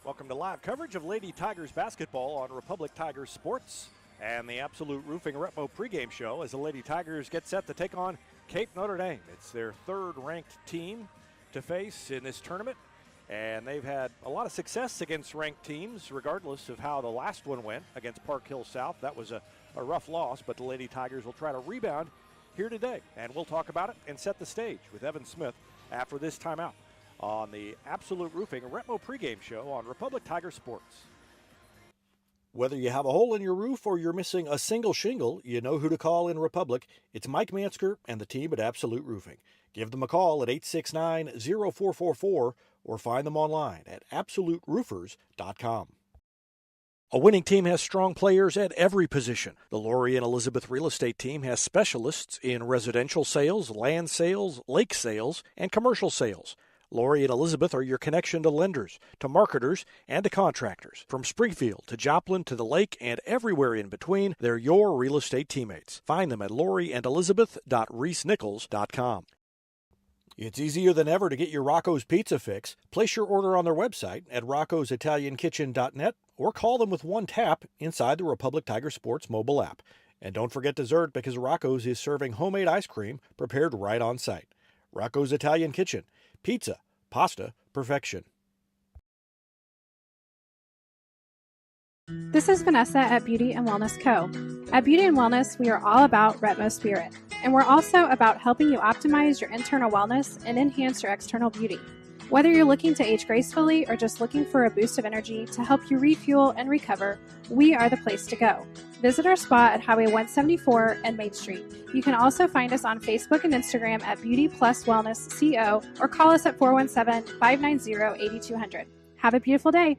Welcome to live coverage of Lady Tigers basketball on Republic Tigers Sports and the Absolute Roofing Retmo pregame show as the Lady Tigers get set to take on Cape Notre Dame. It's their third-ranked team to face in this tournament, and they've had a lot of success against ranked teams, regardless of how the last one went against Park Hill South. That was a rough loss, but the Lady Tigers will try to rebound here today, and we'll talk about it and set the stage with Evan Smith after this timeout on the Absolute Roofing Retmo pregame show on Republic Tiger Sports. Whether you have a hole in your roof or you're missing a single shingle, you know who to call in Republic. It's Mike Mansker and the team at Absolute Roofing. Give them a call at 869-0444 or find them online at absoluteroofers.com. A winning team has strong players at every position. The Lori and Elizabeth Real Estate team has specialists in residential sales, land sales, lake sales, and commercial sales. Lori and Elizabeth are your connection to lenders, to marketers, and to contractors. From Springfield to Joplin to the lake and everywhere in between, they're your real estate teammates. Find them at loriandelizabeth.reesnichols.com. It's easier than ever to get your Rocco's Pizza fix. Place your order on their website at roccositaliankitchen.net or call them with one tap inside the Republic Tiger Sports mobile app. And don't forget dessert, because Rocco's is serving homemade ice cream prepared right on site. Rocco's Italian Kitchen. Pizza, pasta, perfection. This is Vanessa at Beauty and Wellness Co. At Beauty and Wellness, we are all about Retmo Spirit, and we're also about helping you optimize your internal wellness and enhance your external beauty. Whether you're looking to age gracefully or just looking for a boost of energy to help you refuel and recover, we are the place to go. Visit our spot at Highway 174 and Main Street. You can also find us on Facebook and Instagram at Beauty Plus Wellness CO or call us at 417-590-8200. Have a beautiful day.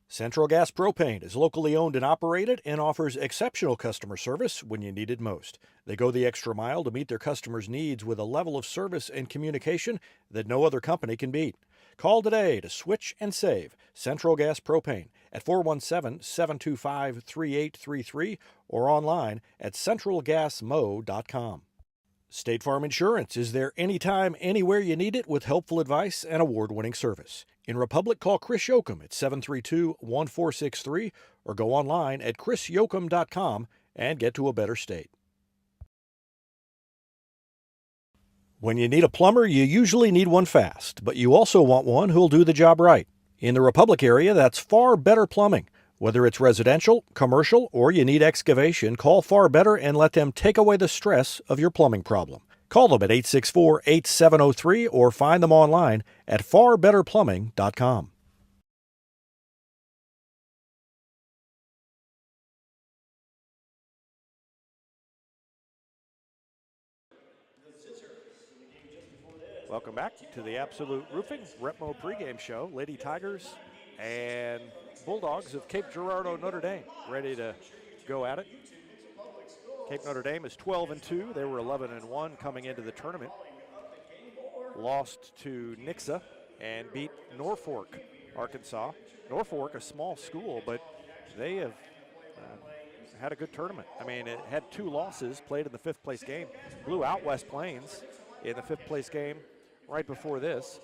Central Gas Propane is locally owned and operated and offers exceptional customer service when you need it most. They go the extra mile to meet their customers' needs with a level of service and communication that no other company can beat. Call today to switch and save Central Gas Propane at 417-725-3833 or online at centralgasmo.com. State Farm Insurance is there anytime, anywhere you need it with helpful advice and award-winning service. In Republic, call Chris Yoakum at 732-1463 or go online at chrisyoakum.com and get to a better state. When you need a plumber, you usually need one fast, but you also want one who'll do the job right. In the Republic area, that's Far Better Plumbing. Whether it's residential, commercial, or you need excavation, call Far Better and let them take away the stress of your plumbing problem. Call them at 864-8703 or find them online at farbetterplumbing.com. Welcome back to the Absolute Roofing Retmo pregame show. Lady Tigers and Bulldogs of Cape Girardeau Notre Dame ready to go at it. Cape Notre Dame is 12-2. They were 11-1 coming into the tournament. Lost to Nixa and beat Norfolk, Arkansas. Norfolk, a small school, but they have had a good tournament. I mean, it had two losses, played in the fifth-place game. Blew out West Plains in the fifth-place game right before this.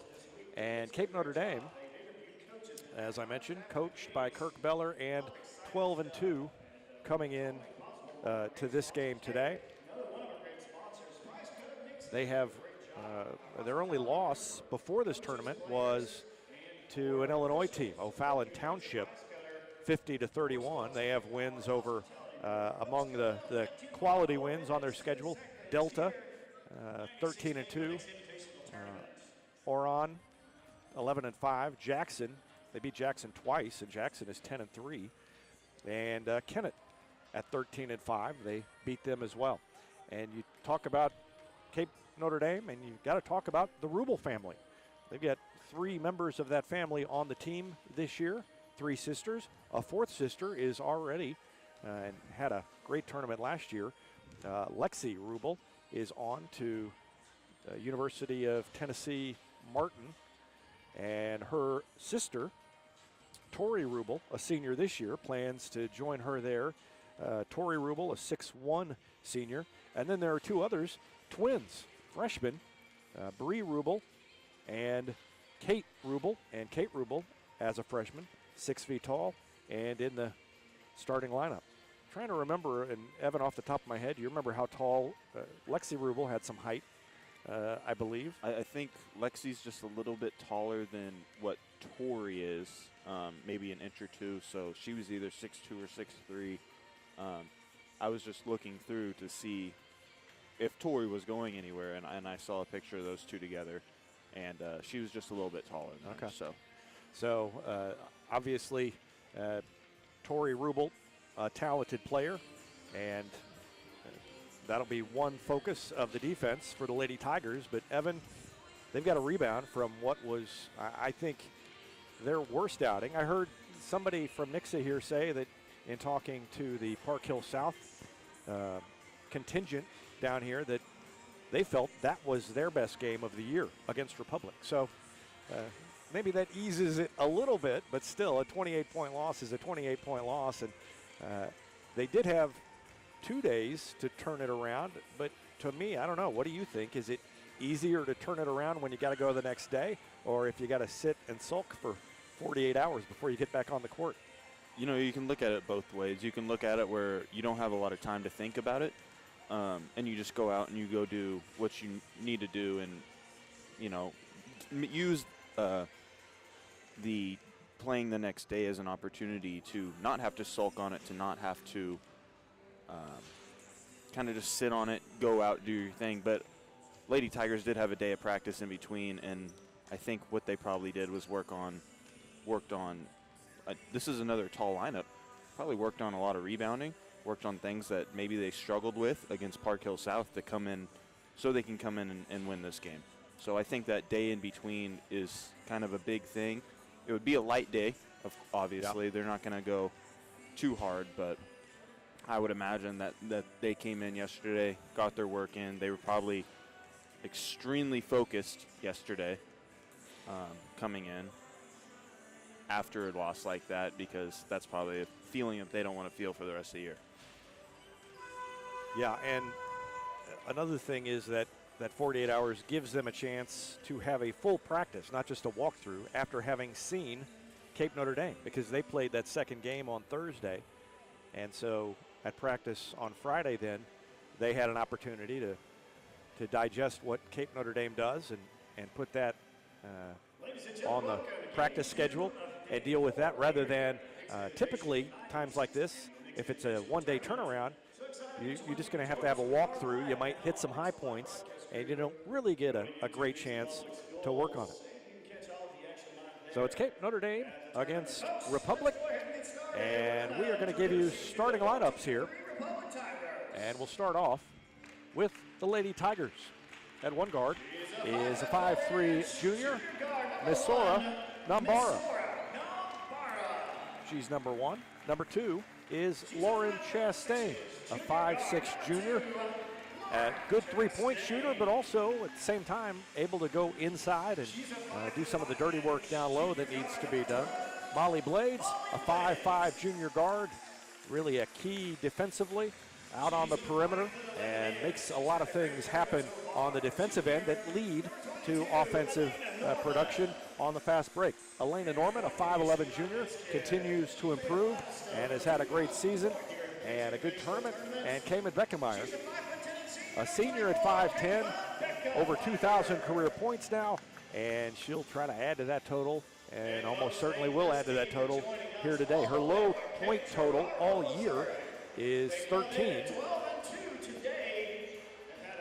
And Cape Notre Dame, as I mentioned, coached by Kirk Beller, and 12-2 coming in to this game today. They have their only loss before this tournament was to an Illinois team, O'Fallon Township, 50-31. They have wins over among the quality wins on their schedule. Delta, 13-2. Oron, 11-5. Jackson, they beat Jackson twice, and Jackson is 10-3. And Kennett at 13-5. They beat them as well. And you talk about Cape Notre Dame, and you've got to talk about the Rubel family. They've got three members of that family on the team this year, three sisters. A fourth sister is already and had a great tournament last year. Lexi Rubel is on to University of Tennessee Martin, and her sister, Tori Rubel, a senior this year, plans to join her there. Tori Rubel, a 6'1" senior. And then there are two others, twins, freshmen, Bree Rubel and Kate Rubel. And Kate Rubel as a freshman, 6 feet tall, and in the starting lineup. Trying to remember, and Evan, off the top of my head, do you remember how tall Lexi Rubel had some height, I believe? I think Lexi's just a little bit taller than what Tori is, maybe an inch or two. So she was either 6'2" or 6'3". I was just looking through to see if Tori was going anywhere, and I saw a picture of those two together, and she was just a little bit taller than her. So obviously, Tori Rubel, a talented player, and that'll be one focus of the defense for the Lady Tigers. But Evan, they've got a rebound from what was, I think, their worst outing. I heard somebody from Nixa here say that in talking to the Park Hill South contingent down here, that they felt that was their best game of the year against Republic. So maybe that eases it a little bit, but still a 28-point loss is a 28-point loss. And they did have 2 days to turn it around, but to me, I don't know. What do you think? Is it easier to turn it around when you got to go the next day, or if you got to sit and sulk for 48 hours before you get back on the court? You know, you can look at it both ways. You can look at it where you don't have a lot of time to think about it, and you just go out and you go do what you need to do, and, you know, use the playing the next day as an opportunity to not have to sulk on it, to not have to kind of just sit on it, go out, do your thing. But Lady Tigers did have a day of practice in between, and I think what they probably did was worked on this is another tall lineup, probably worked on a lot of rebounding, worked on things that maybe they struggled with against Park Hill South to come in, so they can come in and win this game. So I think that day in between is kind of a big thing. It would be a light day, obviously. Yep. They're not going to go too hard, but I would imagine that they came in yesterday, got their work in. They were probably extremely focused yesterday coming in after a loss like that, because that's probably a feeling that they don't want to feel for the rest of the year. Yeah, and another thing is that 48 hours gives them a chance to have a full practice, not just a walkthrough, after having seen Cape Notre Dame, because they played that second game on Thursday. And so at practice on Friday then, they had an opportunity to digest what Cape Notre Dame does and put that on the practice schedule and deal with that, rather than typically times like this, if it's a one-day turnaround, you're just going to have a walkthrough. You might hit some high points, and you don't really get a great chance to work on it. So it's Cape Notre Dame against Republic, and we are going to give you starting lineups here. And we'll start off with the Lady Tigers. At one guard is a 5'3" junior, Misora Nambara. She's number one. Number two is Lauren Chastain, a 5'6" junior. A good three-point shooter, but also at the same time able to go inside and do some of the dirty work down low that needs to be done. Molly Blades, a 5'5" junior guard, really a key defensively out on the perimeter, and makes a lot of things happen on the defensive end that lead to offensive production on the fast break. Elena Norman, a 5'11" junior, continues to improve and has had a great season and a good tournament. And Cayman Beckemeyer, a senior at 5'10", over 2,000 career points now, and she'll try to add to that total, and almost certainly will add to that total here today. Her low point total all year is 13.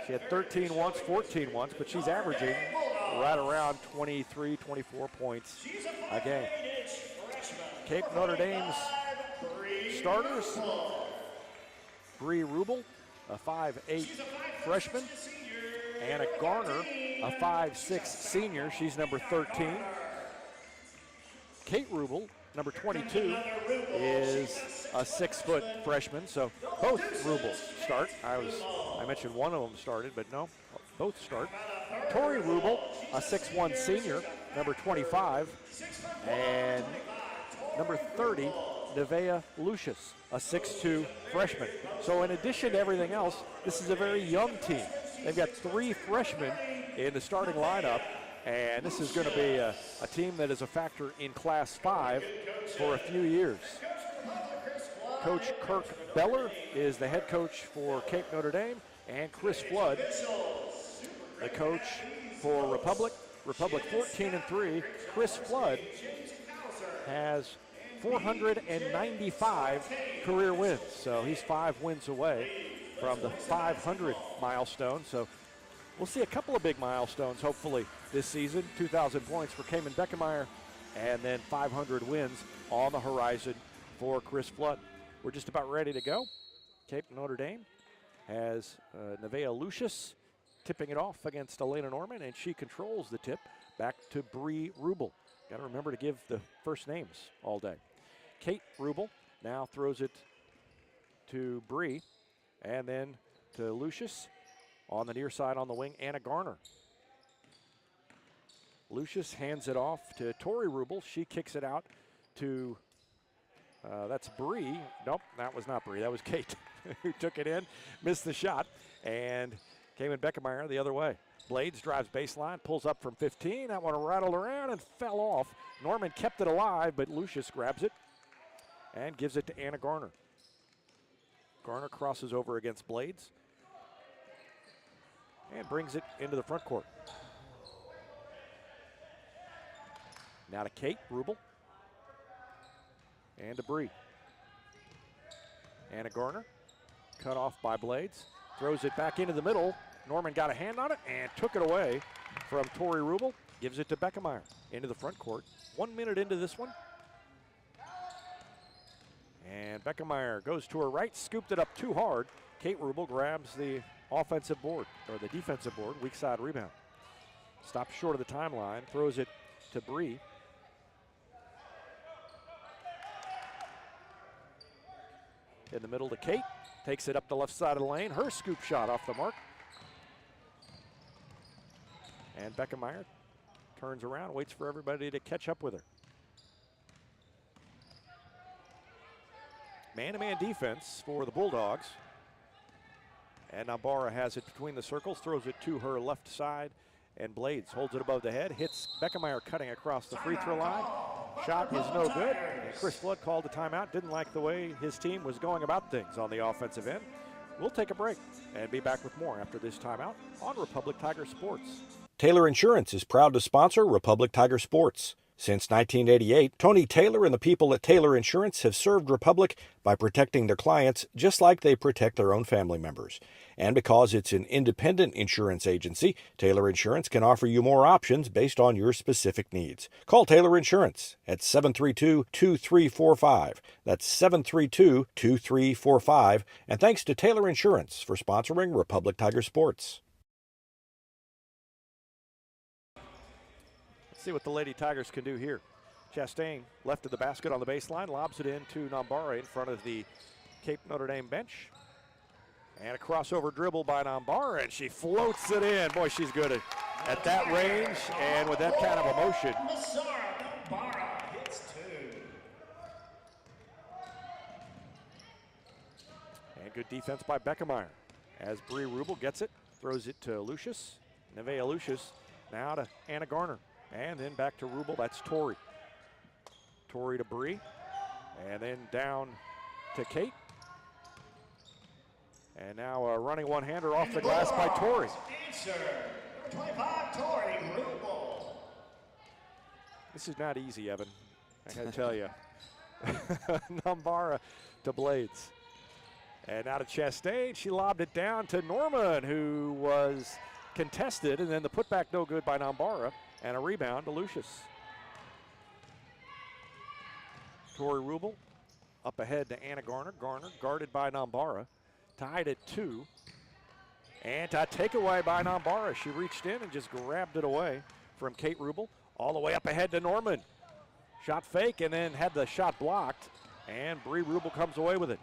She had 13 once, 14 once, but she's averaging right around 23, 24 points a game. Cape Notre Dame's starters: Bree Rubel, a 5'8" freshman, Anna Garner, a 5'6" senior. She's number 13. Kate Rubel, number 22, is a 6-foot freshman. So both Rubels start. I mentioned one of them started, but no, both start. Tori Rubel, a 6'1" senior, number 25, and number 30, Nevaeh Lucius, a 6'2" freshman. So in addition to everything else, this is a very young team. They've got 3 freshmen in the starting lineup, And this is going to be a team that is a factor in Class 5 for a few years. Coach Kirk Beller is the head coach for Cape Notre Dame, and Chris Flood, the coach for Republic. Republic 14-3. Chris Flood has 495 career wins, so he's 5 wins away from the 500 milestone. So we'll see a couple of big milestones hopefully this season. 2,000 points for Cayman Beckemeyer, and then 500 wins on the horizon for Chris Flood. We're just about ready to go. Cape Notre Dame has Nevaeh Lucius tipping it off against Elena Norman, and she controls the tip back to Bree Rubel. Got to remember to give the first names all day. Kate Rubel now throws it to Bree, and then to Lucius. On the near side on the wing, Anna Garner. Lucius hands it off to Tori Rubel. She kicks it out to, that's Bree. Nope, that was not Bree. That was Kate who took it in, missed the shot, and Cayman Beckemeyer the other way. Blades drives baseline, pulls up from 15. That one rattled around and fell off. Norman kept it alive, but Lucius grabs it and gives it to Anna Garner. Garner crosses over against Blades and brings it into the front court. Now to Kate Rubel and to Bree. Anna Garner, cut off by Blades, throws it back into the middle. Norman got a hand on it and took it away from Tori Rubel. Gives it to Beckemeyer into the front court. 1 minute into this one. And Beckemeyer goes to her right, scooped it up too hard. Kate Rubel grabs the offensive board, or the defensive board, weak side rebound. Stops short of the timeline, throws it to Bree. In the middle to Kate, takes it up the left side of the lane. Her scoop shot off the mark. And Beckemeyer turns around, waits for everybody to catch up with her. Man-to-man defense for the Bulldogs. And Nambara has it between the circles, throws it to her left side, and Blades holds it above the head, hits Beckemeyer cutting across the free throw line. Shot is no good, and Chris Flood called the timeout. Didn't like the way his team was going about things on the offensive end. We'll take a break and be back with more after this timeout on Republic Tiger Sports. Taylor Insurance is proud to sponsor Republic Tiger Sports. Since 1988, Tony Taylor and the people at Taylor Insurance have served Republic by protecting their clients just like they protect their own family members. And because it's an independent insurance agency, Taylor Insurance can offer you more options based on your specific needs. Call Taylor Insurance at 732-2345. That's 732-2345. And thanks to Taylor Insurance for sponsoring Republic Tiger Sports. See what the Lady Tigers can do here. Chastain left of the basket on the baseline, lobs it in to Nambara in front of the Cape Notre Dame bench. And a crossover dribble by Nambara, and she floats it in. Boy, she's good at that range and with that kind of emotion. And good defense by Beckemeyer as Bree Rubel gets it, throws it to Lucius. Nevaeh Lucius now to Anna Garner. And then back to Rubel, that's Tori. Tori to Bree, and then down to Kate. And now a running one-hander off the glass by Tori. Answer, 25, Tori Rubel. This is not easy, Evan, I gotta tell you. Nambara to Blades. And now to Chastain, she lobbed it down to Norman, who was contested, and then the putback no good by Nambara. And a rebound to Lucius. Tori Rubel up ahead to Anna Garner. Garner guarded by Nambara. Tied at 2. And a takeaway by Nambara. She reached in and just grabbed it away from Kate Rubel. All the way up ahead to Norman. Shot fake and then had the shot blocked. And Bree Rubel comes away with it.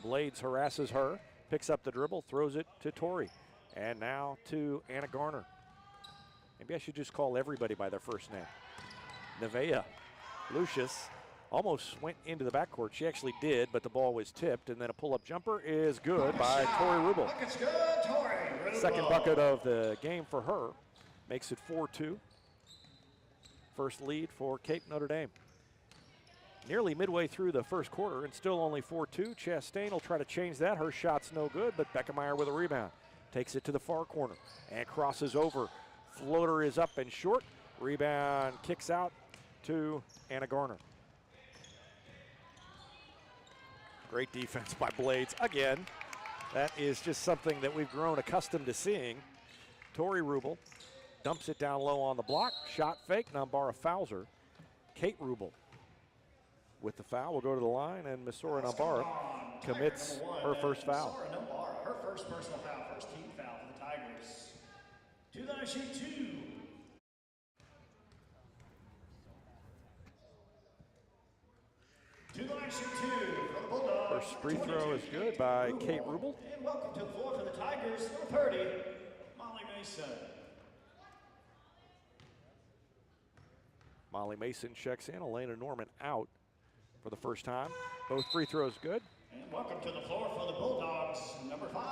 Blades harasses her. Picks up the dribble, throws it to Tori. And now to Anna Garner. Maybe I should just call everybody by their first name. Nevaeh Lucius almost went into the backcourt. She actually did, but the ball was tipped. And then a pull-up jumper is good by Tori Rubel. It's good, Tori Second bucket of the game for her. Makes it 4-2. First lead for Cape Notre Dame. Nearly midway through the first quarter and still only 4-2. Chastain will try to change that. Her shot's no good, but Beckemeyer with a rebound. Takes it to the far corner and crosses over. Floater is up and short. Rebound kicks out to Anna Garner. Great defense by Blades again. That is just something that we've grown accustomed to seeing. Tori Rubel dumps it down low on the block. Shot fake. Nambara fouls her. Kate Rubel with the foul will go to the line, and Misora Nambara commits her first foul. Misora Nambara, her first personal foul, first team foul for the Tigers. To the line shoot 2. To the line shoot 2 for the Bulldogs. First free throw is good by Kate Rubel. And welcome to the floor for the Tigers, number 30, Molly Mason. Molly Mason checks in. Elena Norman out for the first time. Both free throws good. And welcome to the floor for the Bulldogs, number 5,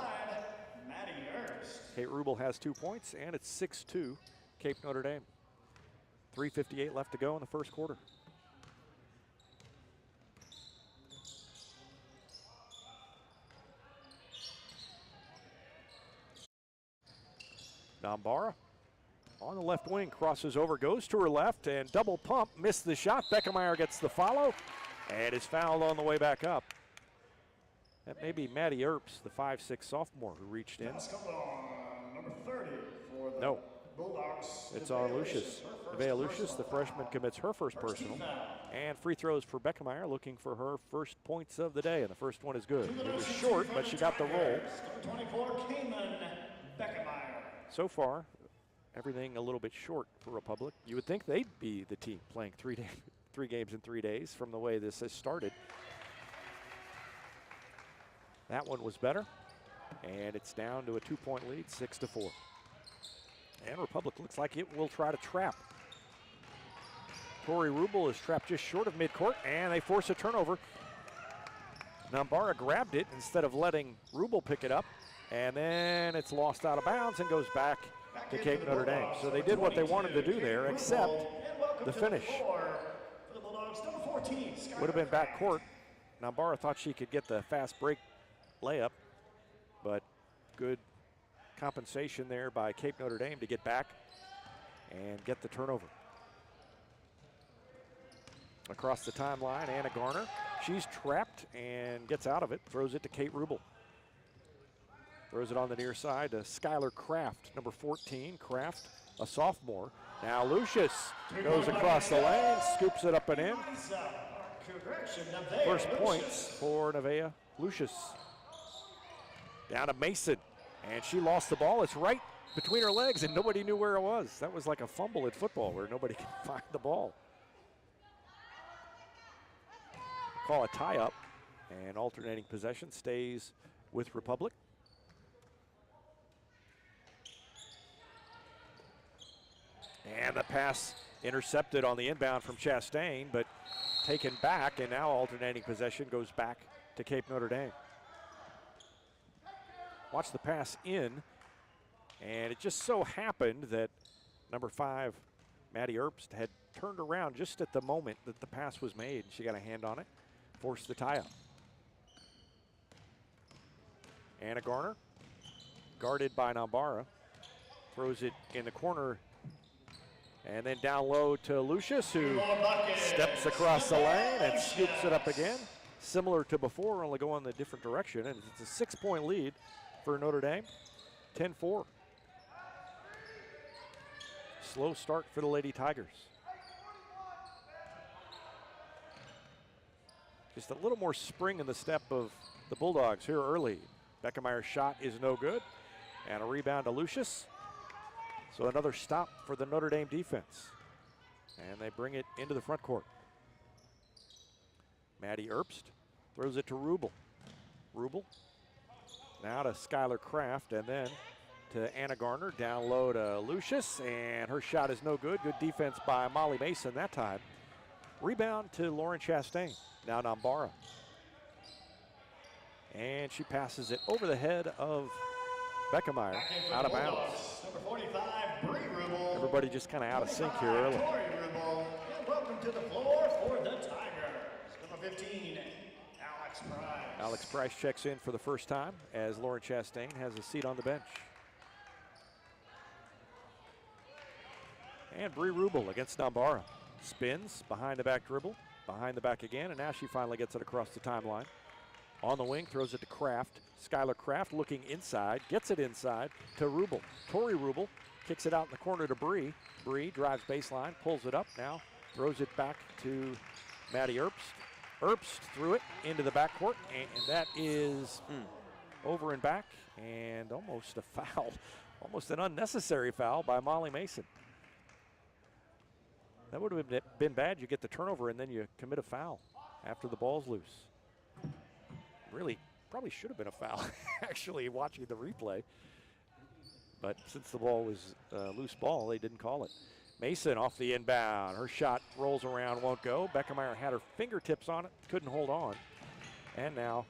Maddie Ernst. Kate Rubel has 2 points, and it's 6-2 Cape Notre Dame. 3:58 left to go in the first quarter. Nambara on the left wing, crosses over, goes to her left, and double pump, missed the shot. Beckemeyer gets the follow, and is fouled on the way back up. That may be Maddie Earps, the 5'6" sophomore who reached in. On number 30 for the No, Bulldogs. it's on Lucius. Nevaeh Lucius, the freshman, commits her first personal. And free throws for Beckemeyer, looking for her first points of the day, and the first one is good. It was short, but she got the roll. Number 24, Cayman Beckemeyer. So far, everything a little bit short for Republic. You would think they'd be the team playing 3 games in 3 days from the way this has started. That one was better, and it's down to a 2-point lead, 6-4. And Republic looks like it will try to trap. Tori Rubel is trapped just short of midcourt, and they force a turnover. Nambara grabbed it instead of letting Rubel pick it up, and then it's lost out of bounds and goes back to Cape Notre Dame. So they did what they wanted to do there, except the finish. Would have been back court. Nambara thought she could get the fast break layup, but good compensation there by Cape Notre Dame to get back and get the turnover. Across the timeline, Anna Garner. She's trapped and gets out of it, throws it to Kate Rubel. Throws it on the near side to Skylar Kraft, number 14. Kraft, a sophomore. Now Lucius goes across the lane, scoops it up and in. First points for Nevaeh Lucius. Down to Mason, and she lost the ball. It's right between her legs, and nobody knew where it was. That was like a fumble in football where nobody can find the ball. Call a tie-up, and alternating possession stays with Republic. And the pass intercepted on the inbound from Chastain, but taken back, and now alternating possession goes back to Cape Notre Dame. Watch the pass in, and it just so happened that number 5, Maddie Earps, had turned around just at the moment that the pass was made. She got a hand on it, forced the tie-up. Anna Garner, guarded by Nambara, throws it in the corner, and then down low to Lucius, who steps across the lane and scoops it up again. Similar to before, only going the different direction, and it's a 6-point lead for Notre Dame, 10-4. Slow start for the Lady Tigers. Just a little more spring in the step of the Bulldogs here early. Beckemeyer's shot is no good, and a rebound to Lucius. So another stop for the Notre Dame defense. And they bring it into the front court. Maddie Earpst throws it to Rubel. Rubel now to Skylar Kraft, and then to Anna Garner. Down low to Lucius, and her shot is no good. Good defense by Molly Mason that time. Rebound to Lauren Chastain. Now Nambara. And she passes it over the head of Beckemeyer out of bounds. Number 45, Bree Rubel. Everybody just kind of out of sync here early. Tori Rubel. And welcome to the floor for the Tigers. Number 15, Alex Price. Alex Price checks in for the first time as Lauren Chastain has a seat on the bench. And Bree Rubel against Nambara. Spins, behind the back dribble, behind the back again, and now she finally gets it across the timeline. On the wing, throws it to Kraft. Skylar Kraft looking inside, gets it inside to Rubel. Tori Rubel kicks it out in the corner to Bree. Bree drives baseline, pulls it up now, throws it back to Maddie Erbst. Erbst threw it into the backcourt, and that is over and back, and almost a foul, almost an unnecessary foul by Molly Mason. That would have been bad. You get the turnover and then you commit a foul after the ball's loose. Really, probably should have been a foul, actually, watching the replay. But since the ball was loose ball, they didn't call it. Mason off the inbound. Her shot rolls around, won't go. Beckemeyer had her fingertips on it, couldn't hold on. And now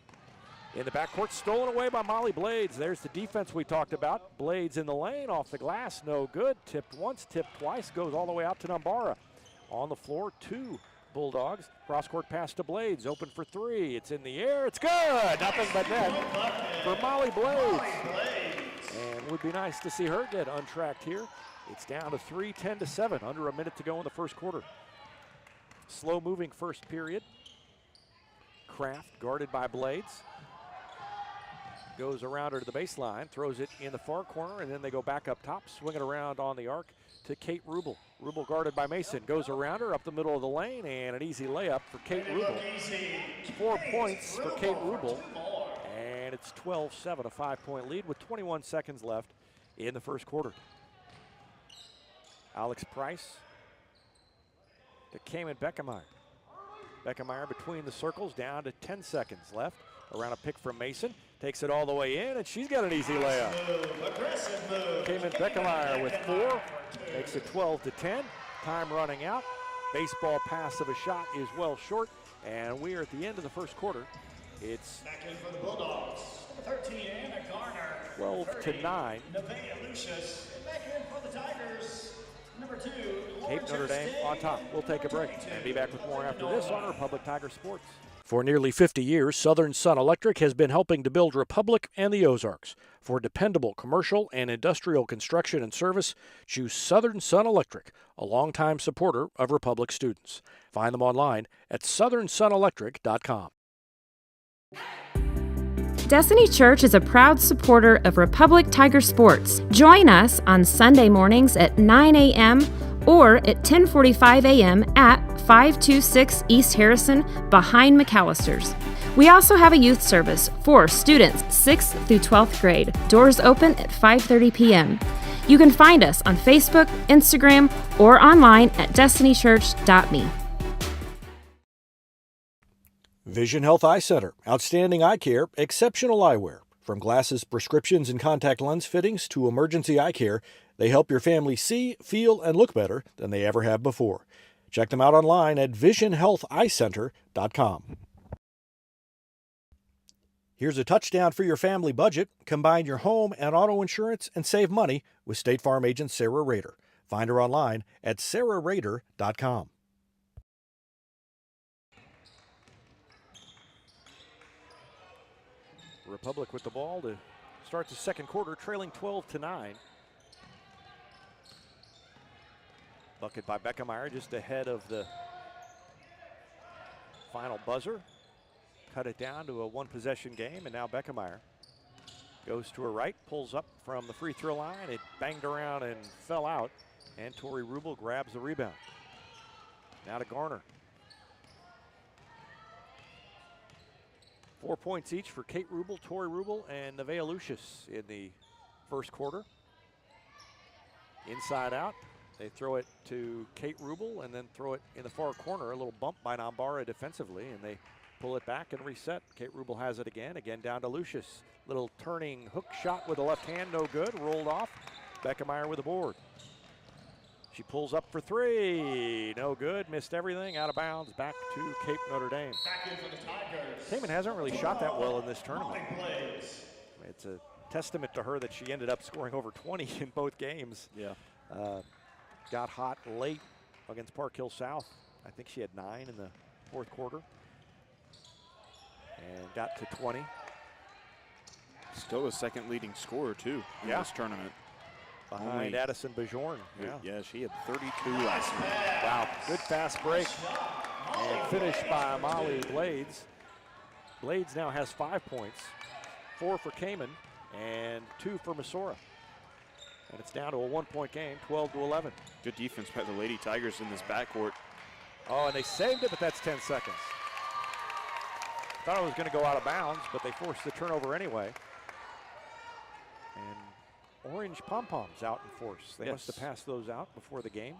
in the backcourt, stolen away by Molly Blades. There's the defense we talked about. Blades in the lane, off the glass, no good. Tipped once, tipped twice, goes all the way out to Nambara. On the floor, 2 Bulldogs. Cross-court pass to Blades, open for 3. It's in the air, it's good! Nothing but net for Molly Blades. And it would be nice to see her get untracked here. It's down to 3, 10-7, under a minute to go in the first quarter. Slow-moving first period. Kraft guarded by Blades. Goes around her to the baseline, throws it in the far corner, and then they go back up top, swing it around on the arc to Kate Rubel. Rubel guarded by Mason, goes around her up the middle of the lane, and an easy layup for Kate Rubel. 4 points for Kate Rubel, and it's 12-7, a 5-point lead with 21 seconds left in the first quarter. Alex Price to Cayman Beckemeyer. Beckemeyer between the circles, down to 10 seconds left. Around a pick from Mason, takes it all the way in, and she's got an easy layup. Cayman Beckemeyer with 4, makes it 12-10. Time running out. Baseball pass of a shot is well short, and we are at the end of the first quarter. It's Back in for the Bulldogs. Number 13, Anna Garner. 12-9. Nevaeh Lucius. Back in for the Tigers. Number 2, Cape Notre Dame on top. We'll take a break and be back with more after this on Republic Tiger Sports. For nearly 50 years, Southern Sun Electric has been helping to build Republic and the Ozarks. For dependable commercial and industrial construction and service, choose Southern Sun Electric, a longtime supporter of Republic students. Find them online at southernsunelectric.com. Destiny Church is a proud supporter of Republic Tiger Sports. Join us on Sunday mornings at 9 a.m. or at 10:45 a.m. at 526 East Harrison behind McAllister's. We also have a youth service for students 6th through 12th grade. Doors open at 5:30 p.m. You can find us on Facebook, Instagram, or online at destinychurch.me. Vision Health Eye Center. Outstanding eye care, exceptional eyewear. From glasses, prescriptions, and contact lens fittings to emergency eye care, they help your family see, feel, and look better than they ever have before. Check them out online at visionhealtheyecenter.com. Here's a touchdown for your family budget. Combine your home and auto insurance and save money with State Farm agent Sarah Rader. Find her online at sarahrader.com. Republic with the ball to start the second quarter, trailing 12-9. Bucket by Beckemeyer just ahead of the final buzzer. Cut it down to a one-possession game, and now Beckemeyer goes to her right, pulls up from the free throw line. It banged around and fell out, and Tori Rubel grabs the rebound. Now to Garner. 4 points each for Kate Rubel, Tori Rubel, and Nevaeh Lucius in the first quarter. Inside out, they throw it to Kate Rubel and then throw it in the far corner. A little bump by Nambara defensively, and they pull it back and reset. Kate Rubel has it again down to Lucius. Little turning hook shot with the left hand, no good, rolled off. Beckemeyer with the board. She pulls up for 3, no good, missed everything, out of bounds, back to Cape Notre Dame. Back in for the Tigers. Cayman hasn't really shot that well in this tournament. It's a testament to her that she ended up scoring over 20 in both games. Yeah. Got hot late against Park Hill South. I think she had 9 in the fourth quarter. And got to 20. Still a second leading scorer, too, in this tournament. Behind Addison Bajorn. Yeah, she had 32 last night. Wow, good fast break. And finished by Molly Blades. Blades now has 5 points, 4 for Kamen and 2 for Missouri. And it's down to a 1-point game, 12-11. Good defense by the Lady Tigers in this backcourt. Oh, and they saved it, but that's 10 seconds. Thought it was going to go out of bounds, but they forced the turnover anyway. And orange pom-poms out in force. They must have passed those out before the game.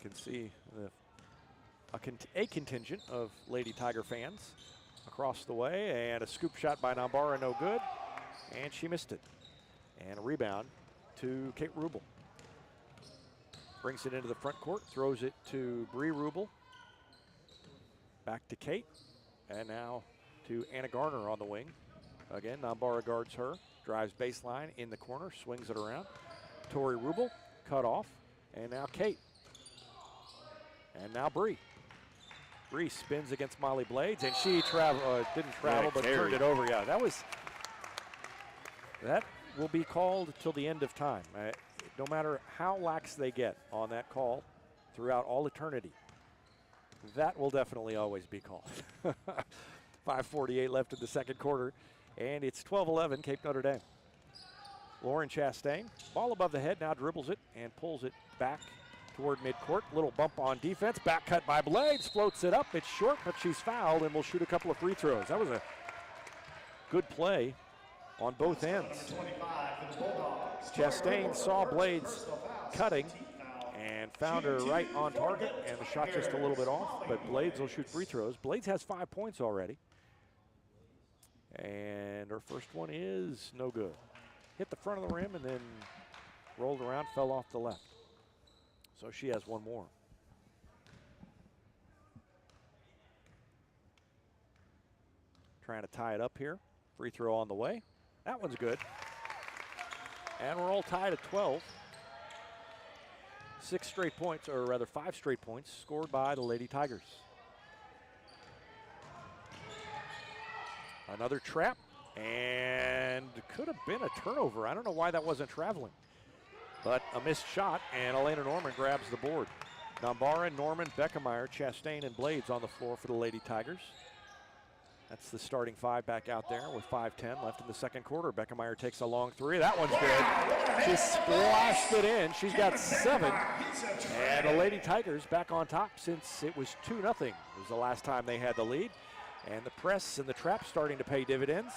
You can see a contingent of Lady Tiger fans across the way, and a scoop shot by Nambara, no good, and she missed it. And a rebound to Kate Rubel. Brings it into the front court, throws it to Bree Rubel. Back to Kate, and now to Anna Garner on the wing. Again, Nambara guards her, drives baseline in the corner, swings it around. Tori Rubel, cut off, and now Kate. And now Bree. Bree spins against Molly Blades, and she didn't travel, but turned it over. Yeah, that will be called till the end of time. No matter how lax they get on that call throughout all eternity, that will definitely always be called. 5:48 left in the second quarter, and it's 12-11 Cape Notre Dame. Lauren Chastain, ball above the head, now dribbles it and pulls it back toward midcourt. Little bump on defense, back cut by Blades, floats it up. It's short, but she's fouled and will shoot a couple of free throws. That was a good play on both ends. Chastain saw Blades cutting and found her right on target, and the shot just a little bit off, but Blades will shoot free throws. Blades has 5 points already, and her first one is no good. Hit the front of the rim and then rolled around, fell off the left. So she has one more. Trying to tie it up here. Free throw on the way. That one's good. And we're all tied at 12. 6 straight points, or rather 5 straight points, scored by the Lady Tigers. Another trap, and could have been a turnover. I don't know why that wasn't traveling. But a missed shot, and Elena Norman grabs the board. Nambara, Norman, Beckemeyer, Chastain, and Blades on the floor for the Lady Tigers. That's the starting 5 back out there with 5:10 left in the second quarter. Beckemeyer takes a long 3. That one's good. She splashed it in. She's got 7. And the Lady Tigers back on top since it was 2-0. It was the last time they had the lead. And the press and the trap starting to pay dividends.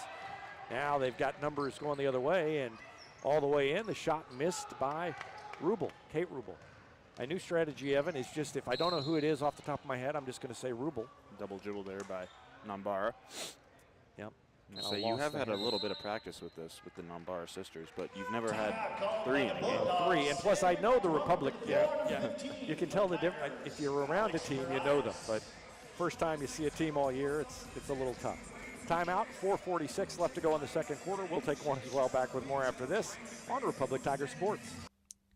Now they've got numbers going the other way, and all the way in, the shot missed by Rubel, Kate Rubel. My new strategy, Evan, is just if I don't know who it is off the top of my head, I'm just going to say Rubel. Double dribble there by Nambara. Yep. So you have had a little bit of practice with this, with the Nambara sisters, but you've never had 3 in a game. 3, and plus I know the Republic. Yeah. You can tell the difference. If you're around a team, you know them, but first time you see a team all year, it's a little tough. Timeout, 4:46 left to go in the second quarter. We'll take one as well. Back with more after this on Republic Tiger Sports.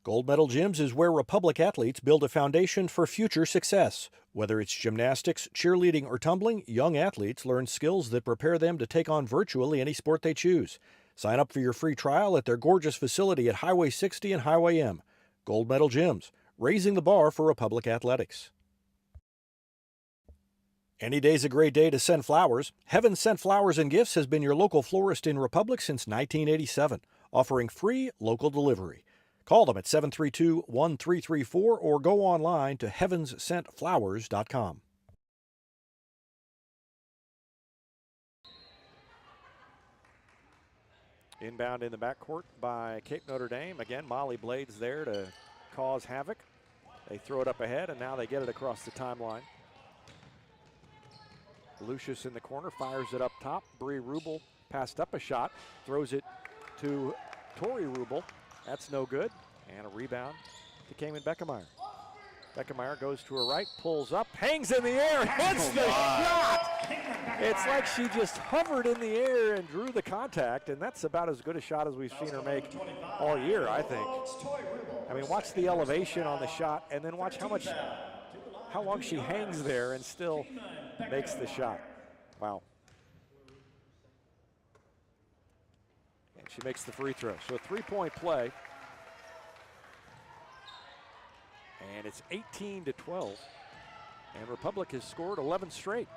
Gold Medal Gyms is where Republic athletes build a foundation for future success. Whether it's gymnastics, cheerleading, or tumbling, young athletes learn skills that prepare them to take on virtually any sport they choose. Sign up for your free trial at their gorgeous facility at Highway 60 and Highway M. Gold Medal Gyms, raising the bar for Republic athletics. Any day's a great day to send flowers. Heaven Sent Flowers and Gifts has been your local florist in Republic since 1987, offering free local delivery. Call them at 732-1334 or go online to heavenssentflowers.com. Inbound in the backcourt by Cape Notre Dame. Again, Molly Blades there to cause havoc. They throw it up ahead, and now they get it across the timeline. Lucius in the corner, fires it up top. Bree Rubel passed up a shot, throws it to Tori Rubel. That's no good. And a rebound to Kamen Beckemeyer. Beckemeyer goes to her right, pulls up, hangs in the air, hits the shot! It's like she just hovered in the air and drew the contact, and that's about as good a shot as we've seen her make all year, I think. I mean, watch the elevation on the shot, and then watch how long she hangs there and still makes the shot. Wow. And she makes the free throw. So a three-point play. And it's 18-12. And Republic has scored 11 straight.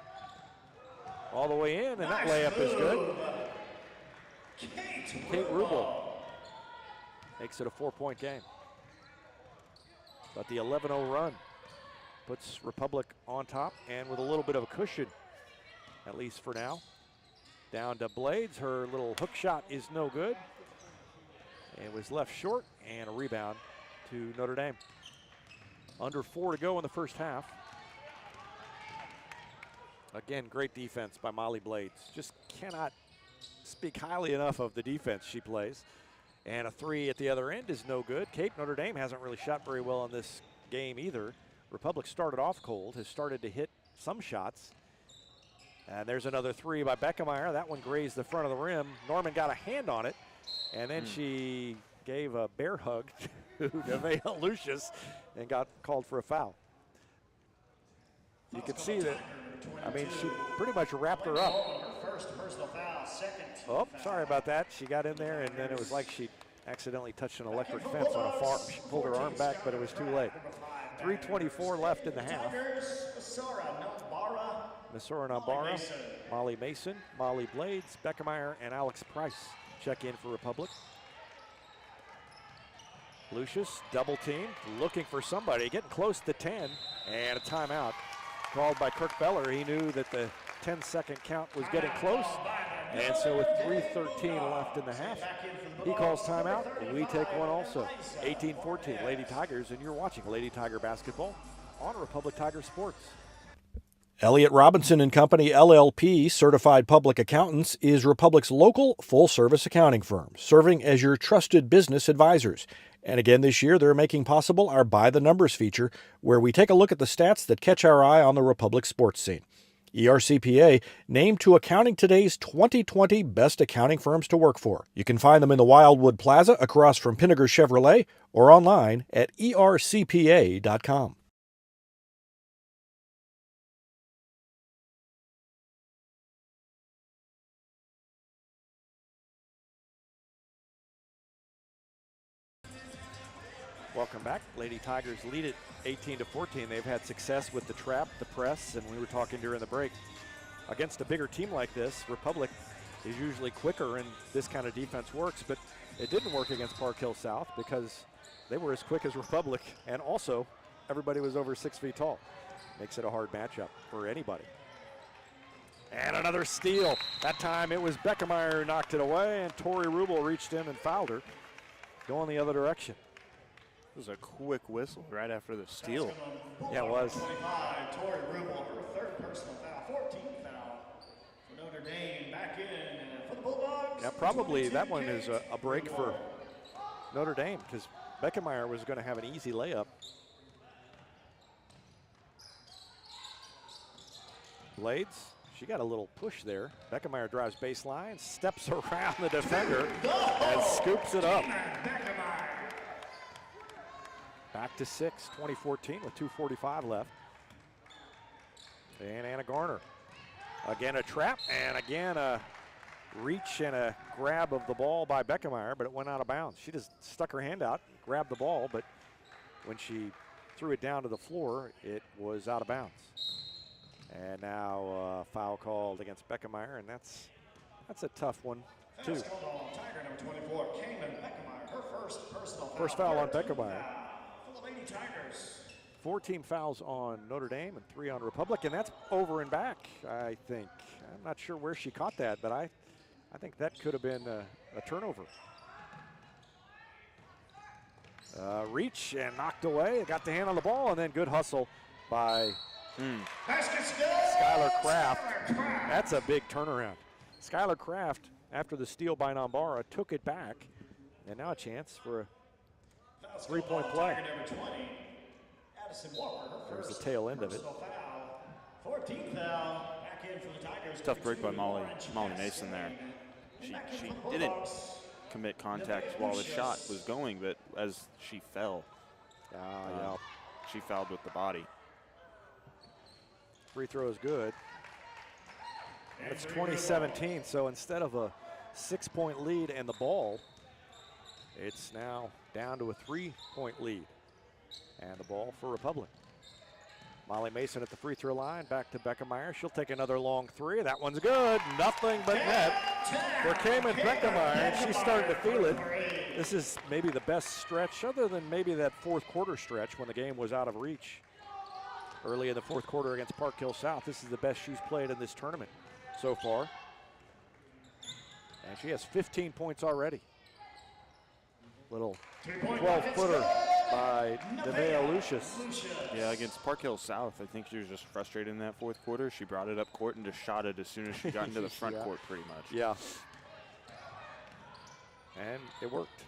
All the way in, and that layup is good. Kate Rubel makes it a 4-point game. But the 11-0 run puts Republic on top and with a little bit of a cushion, at least for now. Down to Blades. Her little hook shot is no good. It was left short, and a rebound to Notre Dame. Under 4 to go in the first half. Again, great defense by Molly Blades. Just cannot speak highly enough of the defense she plays. And a three at the other end is no good. Cape Notre Dame hasn't really shot very well in this game either. Republic started off cold, has started to hit some shots. And there's another three by Beckemeyer. That one grazed the front of the rim. Norman got a hand on it, and then she gave a bear hug to Nevaeh Lucius and got called for a foul. You can see that, I mean, she pretty much wrapped her up. Oh, sorry about that. She got in there, and then it was like she accidentally touched an electric fence on a farm. She pulled her arm back, but it was too late. 3:24 left in the half. Missoura Nambara, Molly Mason, Molly Blades, Beckemeyer, and Alex Price check in for Republic. Lucius, double team, looking for somebody, getting close to 10, and a timeout called by Kirk Beller. He knew that the 10-second count was getting close, and so with 3:13 left in the half, he calls timeout. We take one also. 18-14, Lady Tigers, and you're watching Lady Tiger basketball on Republic Tiger Sports. Elliott Robinson and Company, LLP, Certified Public Accountants, is Republic's local full-service accounting firm, serving as your trusted business advisors. And again this year, they're making possible our By the Numbers feature, where we take a look at the stats that catch our eye on the Republic sports scene. ERCPA named to Accounting Today's 2020 Best Accounting Firms to Work For. You can find them in the Wildwood Plaza across from Pinnager Chevrolet or online at ercpa.com. Welcome back. Lady Tigers lead it 18-14. They've had success with the trap, the press, and we were talking during the break. Against a bigger team like this, Republic is usually quicker and this kind of defense works, but it didn't work against Park Hill South because they were as quick as Republic, and also everybody was over 6 feet tall. Makes it a hard matchup for anybody. And another steal. That time it was Beckemeyer who knocked it away, and Tori Rubel reached in and fouled her, going the other direction. It was a quick whistle right after the steal. Yeah, it was. 25, Tori Rubel, her third personal foul, 14th foul for Notre Dame. Back in for the Bulldogs. Yeah, probably that one is a break for Notre Dame because Beckemeyer was going to have an easy layup. Blades, she got a little push there. Beckemeyer drives baseline, steps around the defender, and scoops it up. Back to 6, 2014 with 2:45 left. And Anna Garner. Again a trap, and again a reach and a grab of the ball by Beckemeyer, but it went out of bounds. She just stuck her hand out, grabbed the ball, but when she threw it down to the floor, it was out of bounds. And now foul called against Beckemeyer, and that's a tough one, too. Tiger number 24, Cayman Beckemeyer, her first personal foul. First foul on Beckemeyer. For the Lady Tigers. 14 fouls on Notre Dame and 3 on Republic, and that's over and back, I think. I'm not sure where she caught that, but I think that could have been a turnover. Reach and knocked away. Got the hand on the ball, and then good hustle by Skylar Kraft. That's a big turnaround. Skylar Kraft, after the steal by Nambara, took it back, and now a chance for a 3-point play. There's the tail end of it. 14th foul. Back Tough break by Molly Mason there. She didn't commit contact while the shot was going, but as she fell, she fouled with the body. Free throw is good. It's 2017, so instead of a 6-point lead and the ball, it's now down to a 3-point lead. And the ball for Republic. Molly Mason at the free throw line, back to Beckemeyer. She'll take another long three. That one's good. Nothing but net for Cayman Beckemeyer. She's starting to feel it. This is maybe the best stretch, other than maybe that fourth quarter stretch when the game was out of reach. Early in the fourth quarter against Park Hill South, this is the best she's played in this tournament so far. And she has 15 points already. Little 12-footer by Nevaeh Lucius. Yeah, against Park Hill South, I think she was just frustrated in that fourth quarter. She brought it up court and just shot it as soon as she got into the front court, pretty much. Yeah. And it worked.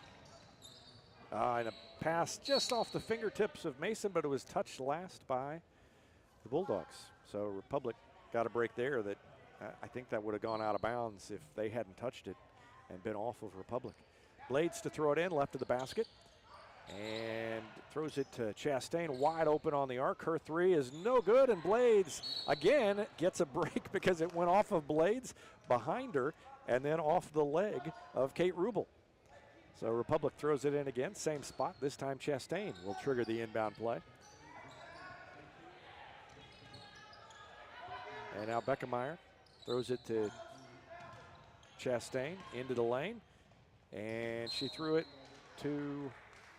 And a pass just off the fingertips of Mason, but it was touched last by the Bulldogs. So Republic got a break there that I think that would have gone out of bounds if they hadn't touched it and been off of Republic. Blades to throw it in, left of the basket. And throws it to Chastain, wide open on the arc. Her three is no good, and Blades again gets a break because it went off of Blades behind her and then off the leg of Kate Rubel. So Republic throws it in again, same spot. This time Chastain will trigger the inbound play. And now Beckemeyer throws it to Chastain into the lane. And she threw it to,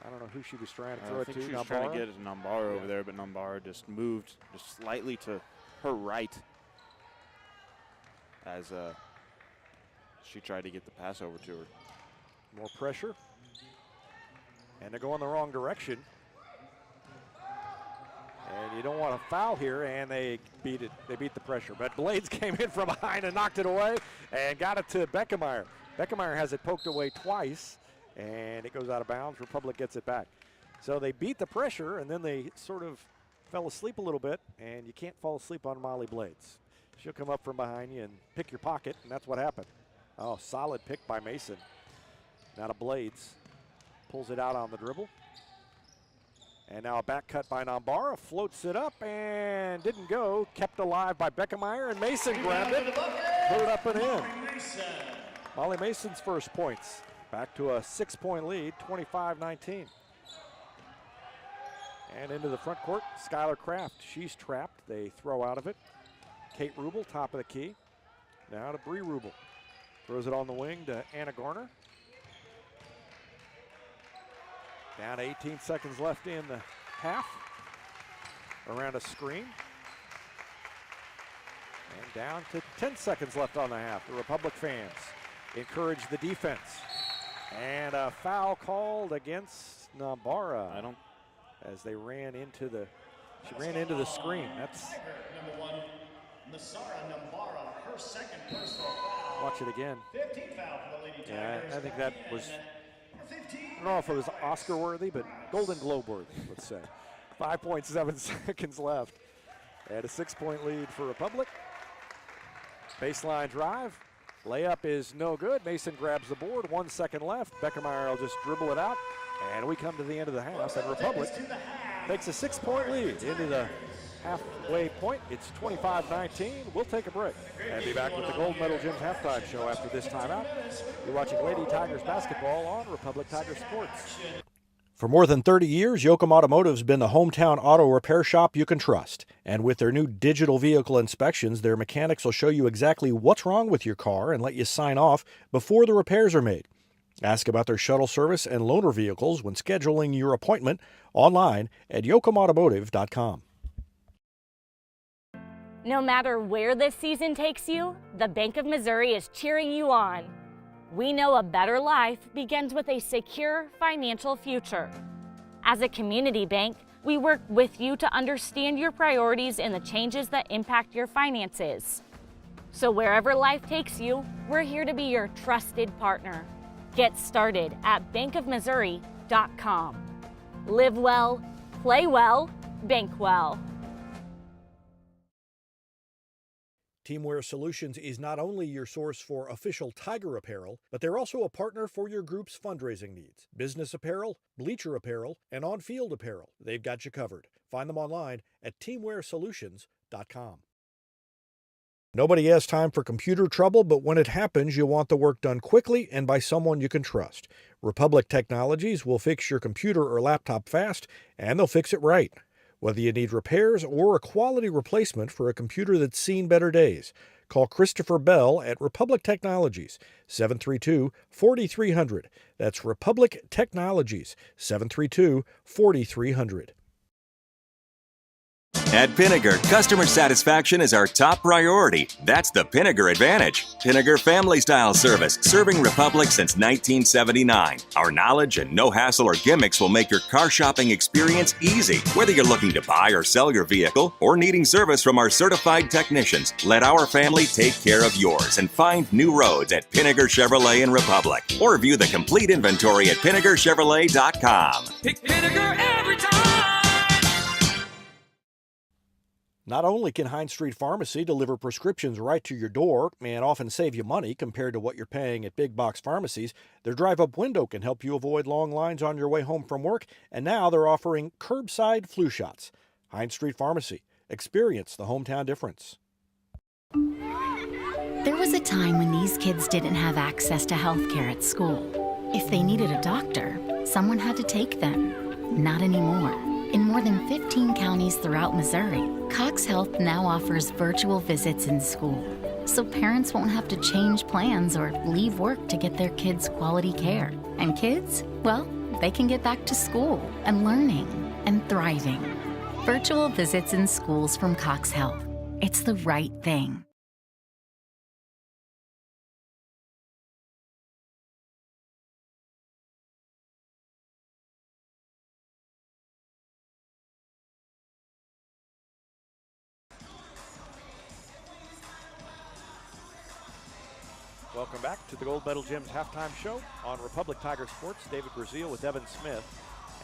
I don't know who she was trying to throw it to. She was trying to get it to Nambara over there, but Nambara just moved just slightly to her right as she tried to get the pass over to her. More pressure. And they're going the wrong direction. And you don't want to foul here, and they beat it. They beat the pressure. But Blades came in from behind and knocked it away and got it to Beckemeyer. Beckemeyer has it poked away twice, and it goes out of bounds. Republic gets it back. So they beat the pressure, and then they sort of fell asleep a little bit, and you can't fall asleep on Molly Blades. She'll come up from behind you and pick your pocket, and that's what happened. Oh, solid pick by Mason. Now to Blades. Pulls it out on the dribble. And now a back cut by Nambara, floats it up and didn't go. Kept alive by Beckemeyer, and Mason grabbed it, put it up and in. Molly Mason's first points. Back to a 6-point lead, 25-19. And into the front court, Skylar Kraft. She's trapped. They throw out of it. Kate Rubel, top of the key. Now to Bree Rubel. Throws it on the wing to Anna Garner. Down to 18 seconds left in the half. Around a screen. And down to 10 seconds left on the half. The Republic fans encourage the defense. And a foul called against Nambara. As they ran into the, she ran into the screen. That's number 1, Nasara Nambara, her second personal foul. Watch it again. 15 foul for the Lady Tigers. Yeah, I think that was, I don't know if it was Oscar worthy, but Golden Globe worthy, let's say. 5.7 seconds left. And a 6-point lead for Republic. Baseline drive. Layup is no good. Mason grabs the board. 1 second left. Beckemeyer will just dribble it out. And we come to the end of the half, and Republic takes a 6-point lead into the halfway point. It's 25-19. We'll take a break and be back with the Gold Medal Gym's halftime show after this timeout. You're watching Lady Tigers basketball on Republic Tiger Sports. For more than 30 years, Yoakum Automotive's been the hometown auto repair shop you can trust. And with their new digital vehicle inspections, their mechanics will show you exactly what's wrong with your car and let you sign off before the repairs are made. Ask about their shuttle service and loaner vehicles when scheduling your appointment online at yoakumautomotive.com. No matter where this season takes you, the Bank of Missouri is cheering you on. We know a better life begins with a secure financial future. As a community bank, we work with you to understand your priorities and the changes that impact your finances. So wherever life takes you, we're here to be your trusted partner. Get started at bankofmissouri.com. Live well, play well, bank well. Teamwear Solutions is not only your source for official Tiger apparel, but they're also a partner for your group's fundraising needs. Business apparel, bleacher apparel, and on-field apparel. They've got you covered. Find them online at teamwearsolutions.com. Nobody has time for computer trouble, but when it happens, you want the work done quickly and by someone you can trust. Republic Technologies will fix your computer or laptop fast, and they'll fix it right. Whether you need repairs or a quality replacement for a computer that's seen better days, call Christopher Bell at Republic Technologies, 732-4300. That's Republic Technologies, 732-4300. At Pinnaker, customer satisfaction is our top priority. That's the Pinnaker Advantage. Pinnaker Family Style Service, serving Republic since 1979. Our knowledge and no hassle or gimmicks will make your car shopping experience easy. Whether you're looking to buy or sell your vehicle or needing service from our certified technicians, let our family take care of yours and find new roads at Pinnaker Chevrolet in Republic. Or view the complete inventory at PinnakerChevrolet.com. Pick Pinnaker every time! Not only can Hines Street Pharmacy deliver prescriptions right to your door and often save you money compared to what you're paying at big box pharmacies, their drive-up window can help you avoid long lines on your way home from work, and now they're offering curbside flu shots. Hines Street Pharmacy. Experience the hometown difference. There was a time when these kids didn't have access to health care at school. If they needed a doctor, someone had to take them. Not anymore. In more than 15 counties throughout Missouri, Cox Health now offers virtual visits in school, so parents won't have to change plans or leave work to get their kids quality care. And kids, well, they can get back to school and learning and thriving. Virtual visits in schools from Cox Health. It's the right thing. Welcome back to the Gold Medal Gym's halftime show on Republic Tiger Sports. David Brazil with Evan Smith,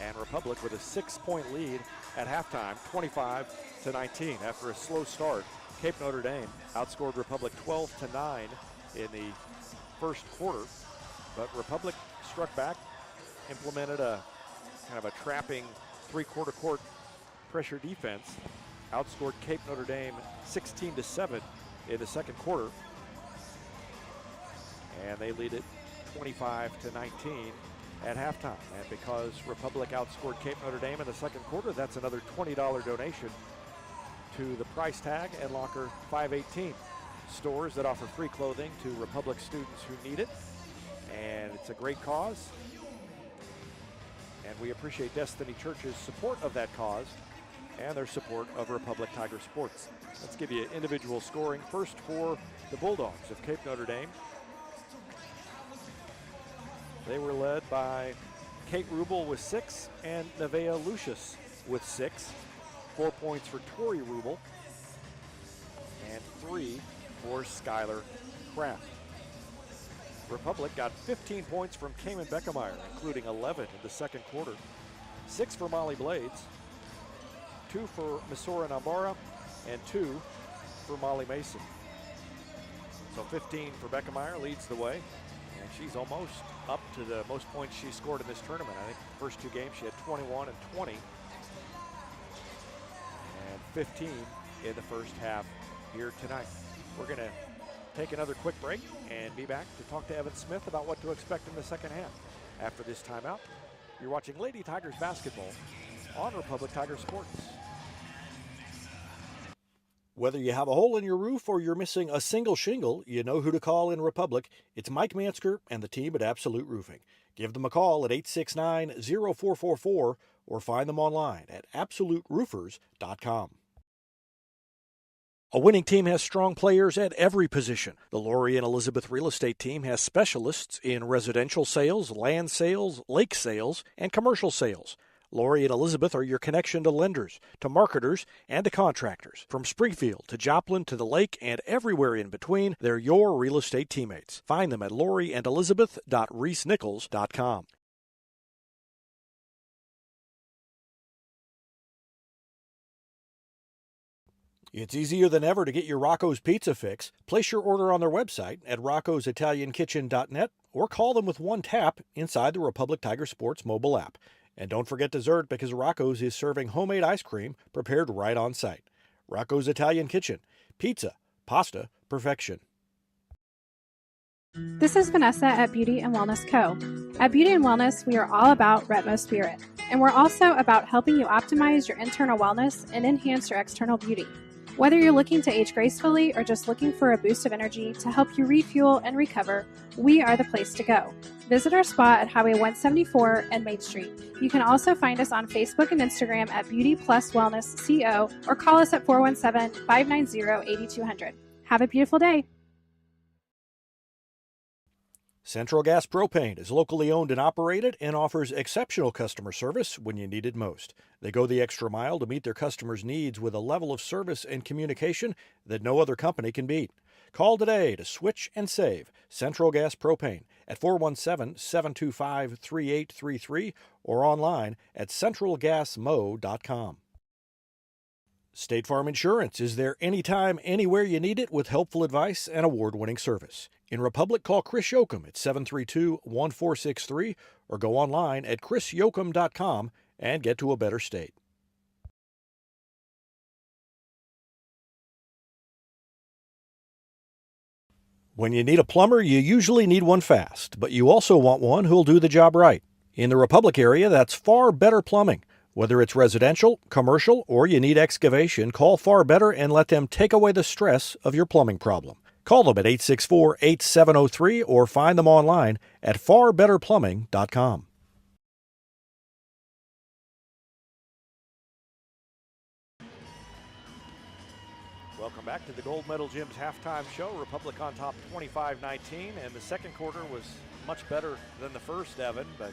and Republic with a 6-point lead at halftime, 25-19. After a slow start, Cape Notre Dame outscored Republic 12-9 in the first quarter, but Republic struck back, implemented a kind of a trapping three-quarter court pressure defense, outscored Cape Notre Dame 16-7 in the second quarter. And they lead it 25-19 at halftime. And because Republic outscored Cape Notre Dame in the second quarter, that's another $20 donation to the price tag and locker 518. Stores that offer free clothing to Republic students who need it. And it's a great cause. And we appreciate Destiny Church's support of that cause and their support of Republic Tiger Sports. Let's give you individual scoring. First for the Bulldogs of Cape Notre Dame. They were led by Kate Rubel with 6 and Nevaeh Lucius with 6. 4 points for Tori Rubel and 3 for Skylar Kraft. Republic got 15 points from Cayman Beckemeyer, including 11 in the second quarter. 6 for Molly Blades, 2 for Misora Nambara, and 2 for Molly Mason. So 15 for Beckemeyer leads the way. And she's almost up to the most points she scored in this tournament. I think the first 2 games she had 21 and 20. And 15 in the first half here tonight. We're going to take another quick break and be back to talk to Evan Smith about what to expect in the second half. After this timeout, you're watching Lady Tigers basketball on Republic Tiger Sports. Whether you have a hole in your roof or you're missing a single shingle, you know who to call in Republic. It's Mike Mansker and the team at Absolute Roofing. Give them a call at 869-0444 or find them online at absoluteroofers.com. A winning team has strong players at every position. The Lori and Elizabeth Real Estate team has specialists in residential sales, land sales, lake sales, and commercial sales. Lori and Elizabeth are your connection to lenders, to marketers, and to contractors. From Springfield to Joplin to the lake and everywhere in between, they're your real estate teammates. Find them at loriandelizabeth.reesnichols.com. It's easier than ever to get your Rocco's Pizza fix. Place your order on their website at roccositaliankitchen.net or call them with one tap inside the Republic Tiger Sports mobile app. And don't forget dessert because Rocco's is serving homemade ice cream prepared right on site. Rocco's Italian Kitchen. Pizza, pasta, perfection. This is Vanessa at Beauty and Wellness Co. At Beauty and Wellness, we are all about Retmo Spirit, and we're also about helping you optimize your internal wellness and enhance your external beauty. Whether you're looking to age gracefully or just looking for a boost of energy to help you refuel and recover, we are the place to go. Visit our spot at Highway 174 and Main Street. You can also find us on Facebook and Instagram at Beauty Plus Wellness CO or call us at 417-590-8200. Have a beautiful day. Central Gas Propane is locally owned and operated and offers exceptional customer service when you need it most. They go the extra mile to meet their customers' needs with a level of service and communication that no other company can beat. Call today to switch and save Central Gas Propane at 417-725-3833 or online at centralgasmo.com. State Farm Insurance is there anytime, anywhere you need it with helpful advice and award-winning service. In Republic, call Chris Yoakum at 732-1463 or go online at chrisyoakum.com and get to a better state. When you need a plumber, you usually need one fast, but you also want one who'll do the job right. In the Republic area, that's Far Better Plumbing. Whether it's residential, commercial, or you need excavation, call Far Better and let them take away the stress of your plumbing problem. Call them at 864-8703 or find them online at farbetterplumbing.com. Welcome back to the Gold Medal Gym's halftime show. Republic on top 25-19, and the second quarter was much better than the first, Evan, but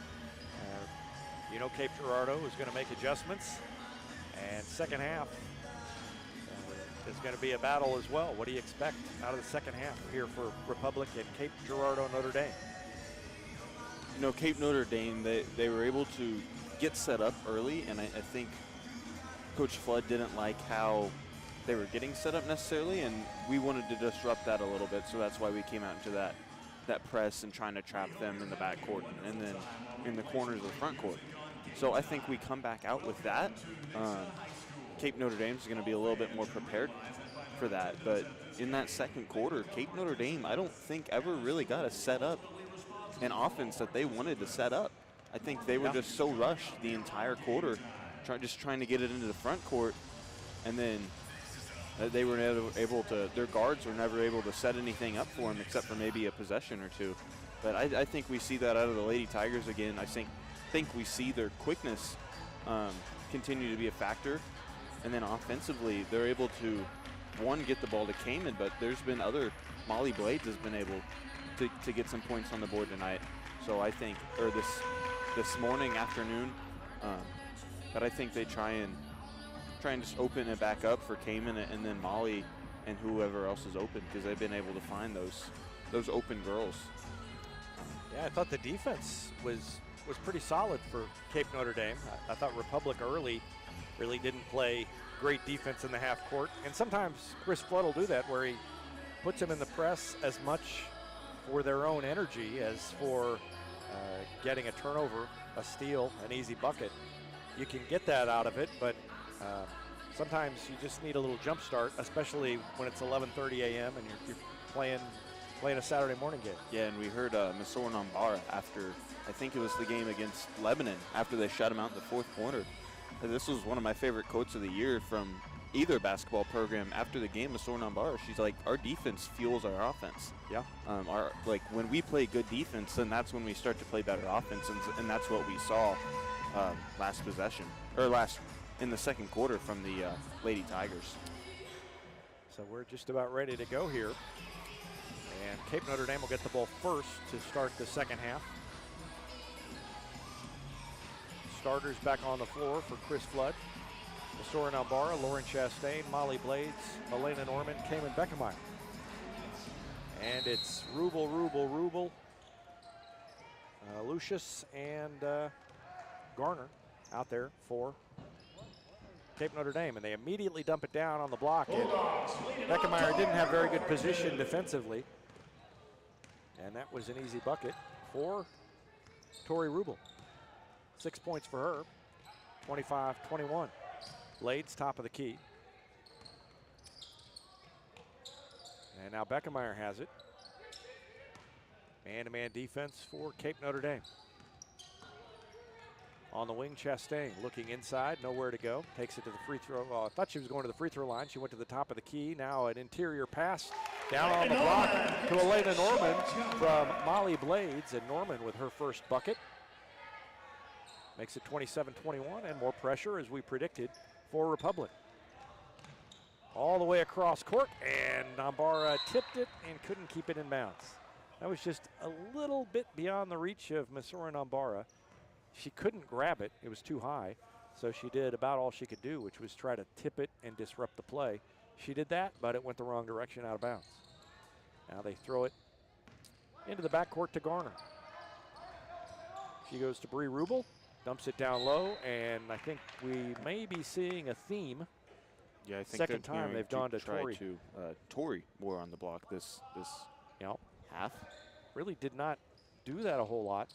Cape Girardeau is going to make adjustments, and second half is going to be a battle as well. What do you expect out of the second half here for Republic and Cape Girardeau Notre Dame? Cape Notre Dame, they were able to get set up early, and I think Coach Flood didn't like how they were getting set up necessarily, and we wanted to disrupt that a little bit, so that's why we came out into that press and trying to trap them in the backcourt and then in the corners of the front court. So I think we come back out with that. Cape Notre Dame is going to be a little bit more prepared for that. But in that second quarter, Cape Notre Dame, I don't think ever really got a set up an offense that they wanted to set up. I think they were just so rushed the entire quarter, just trying to get it into the front court. And then they were never able to, their guards were never able to set anything up for them except for maybe a possession or two. But I think we see that out of the Lady Tigers again. I think we see their quickness continue to be a factor. And then offensively, they're able to, one, get the ball to Cayman, but there's been other, Molly Blades has been able to get some points on the board tonight. So I think, or this morning, afternoon, but I think they try and just open it back up for Cayman and then Molly and whoever else is open, because they've been able to find those open girls. Yeah, I thought the defense was pretty solid for Cape Notre Dame. I thought Republic early really didn't play great defense in the half court, and sometimes Chris Flood will do that where he puts them in the press as much for their own energy as for getting a turnover, a steal, an easy bucket. You can get that out of it, but sometimes you just need a little jump start, especially when it's 11:30 a.m. and you're playing a Saturday morning game. Yeah, and we heard Masor Nambara after, I think it was the game against Lebanon, after they shut him out in the fourth quarter. This was one of my favorite quotes of the year from either basketball program. After the game, Masor Nambara, she's like, our defense fuels our offense. Yeah. When we play good defense, then that's when we start to play better offense, and that's what we saw in the second quarter from the Lady Tigers. So we're just about ready to go here. And Cape Notre Dame will get the ball first to start the second half. Starters back on the floor for Chris Flood. Masora Nambara, Lauren Chastain, Molly Blades, Elena Norman, Cayman Beckemeyer. And it's Rubel, Lucius, and Garner out there for Cape Notre Dame, and they immediately dump it down on the block. And Beckemeyer didn't have very good position defensively, and that was an easy bucket for Tori Rubel. 6 points for her, 25-21. Blades top of the key. And now Beckemeyer has it. Man-to-man defense for Cape Notre Dame. On the wing, Chastain looking inside, nowhere to go. Takes it to the free throw. I thought she was going to the free throw line. She went to the top of the key. Now an interior pass down on the block to Elena Norman from Molly Blades. And Norman with her first bucket. Makes it 27-21 and more pressure as we predicted for Republic. All the way across court, and Nambara tipped it and couldn't keep it in bounds. That was just a little bit beyond the reach of Missouri Nambara. She couldn't grab it, it was too high, so she did about all she could do, which was try to tip it and disrupt the play. She did that, but it went the wrong direction out of bounds. Now they throw it into the backcourt to Garner. She goes to Bree Rubel, dumps it down low, and I think we may be seeing a theme. Yeah, I think second time they've gone to Tori. Tori more on the block this half. Really did not do that a whole lot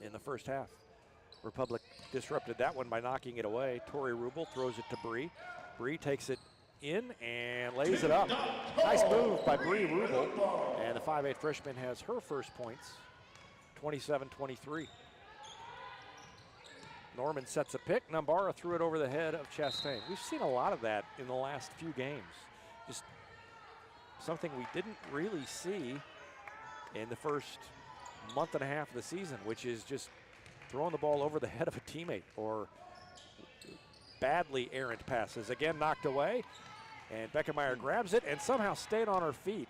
in the first half. Republic disrupted that one by knocking it away. Tori Rubel throws it to Bree. Bree takes it in and lays it up. Nice move by Bree Rubel. And the 5'8" freshman has her first points, 27-23. Norman sets a pick. Nambara threw it over the head of Chastain. We've seen a lot of that in the last few games. Just something we didn't really see in the first month and a half of the season, which is just throwing the ball over the head of a teammate or badly errant passes. Again, knocked away, and Beckemeyer grabs it and somehow stayed on her feet.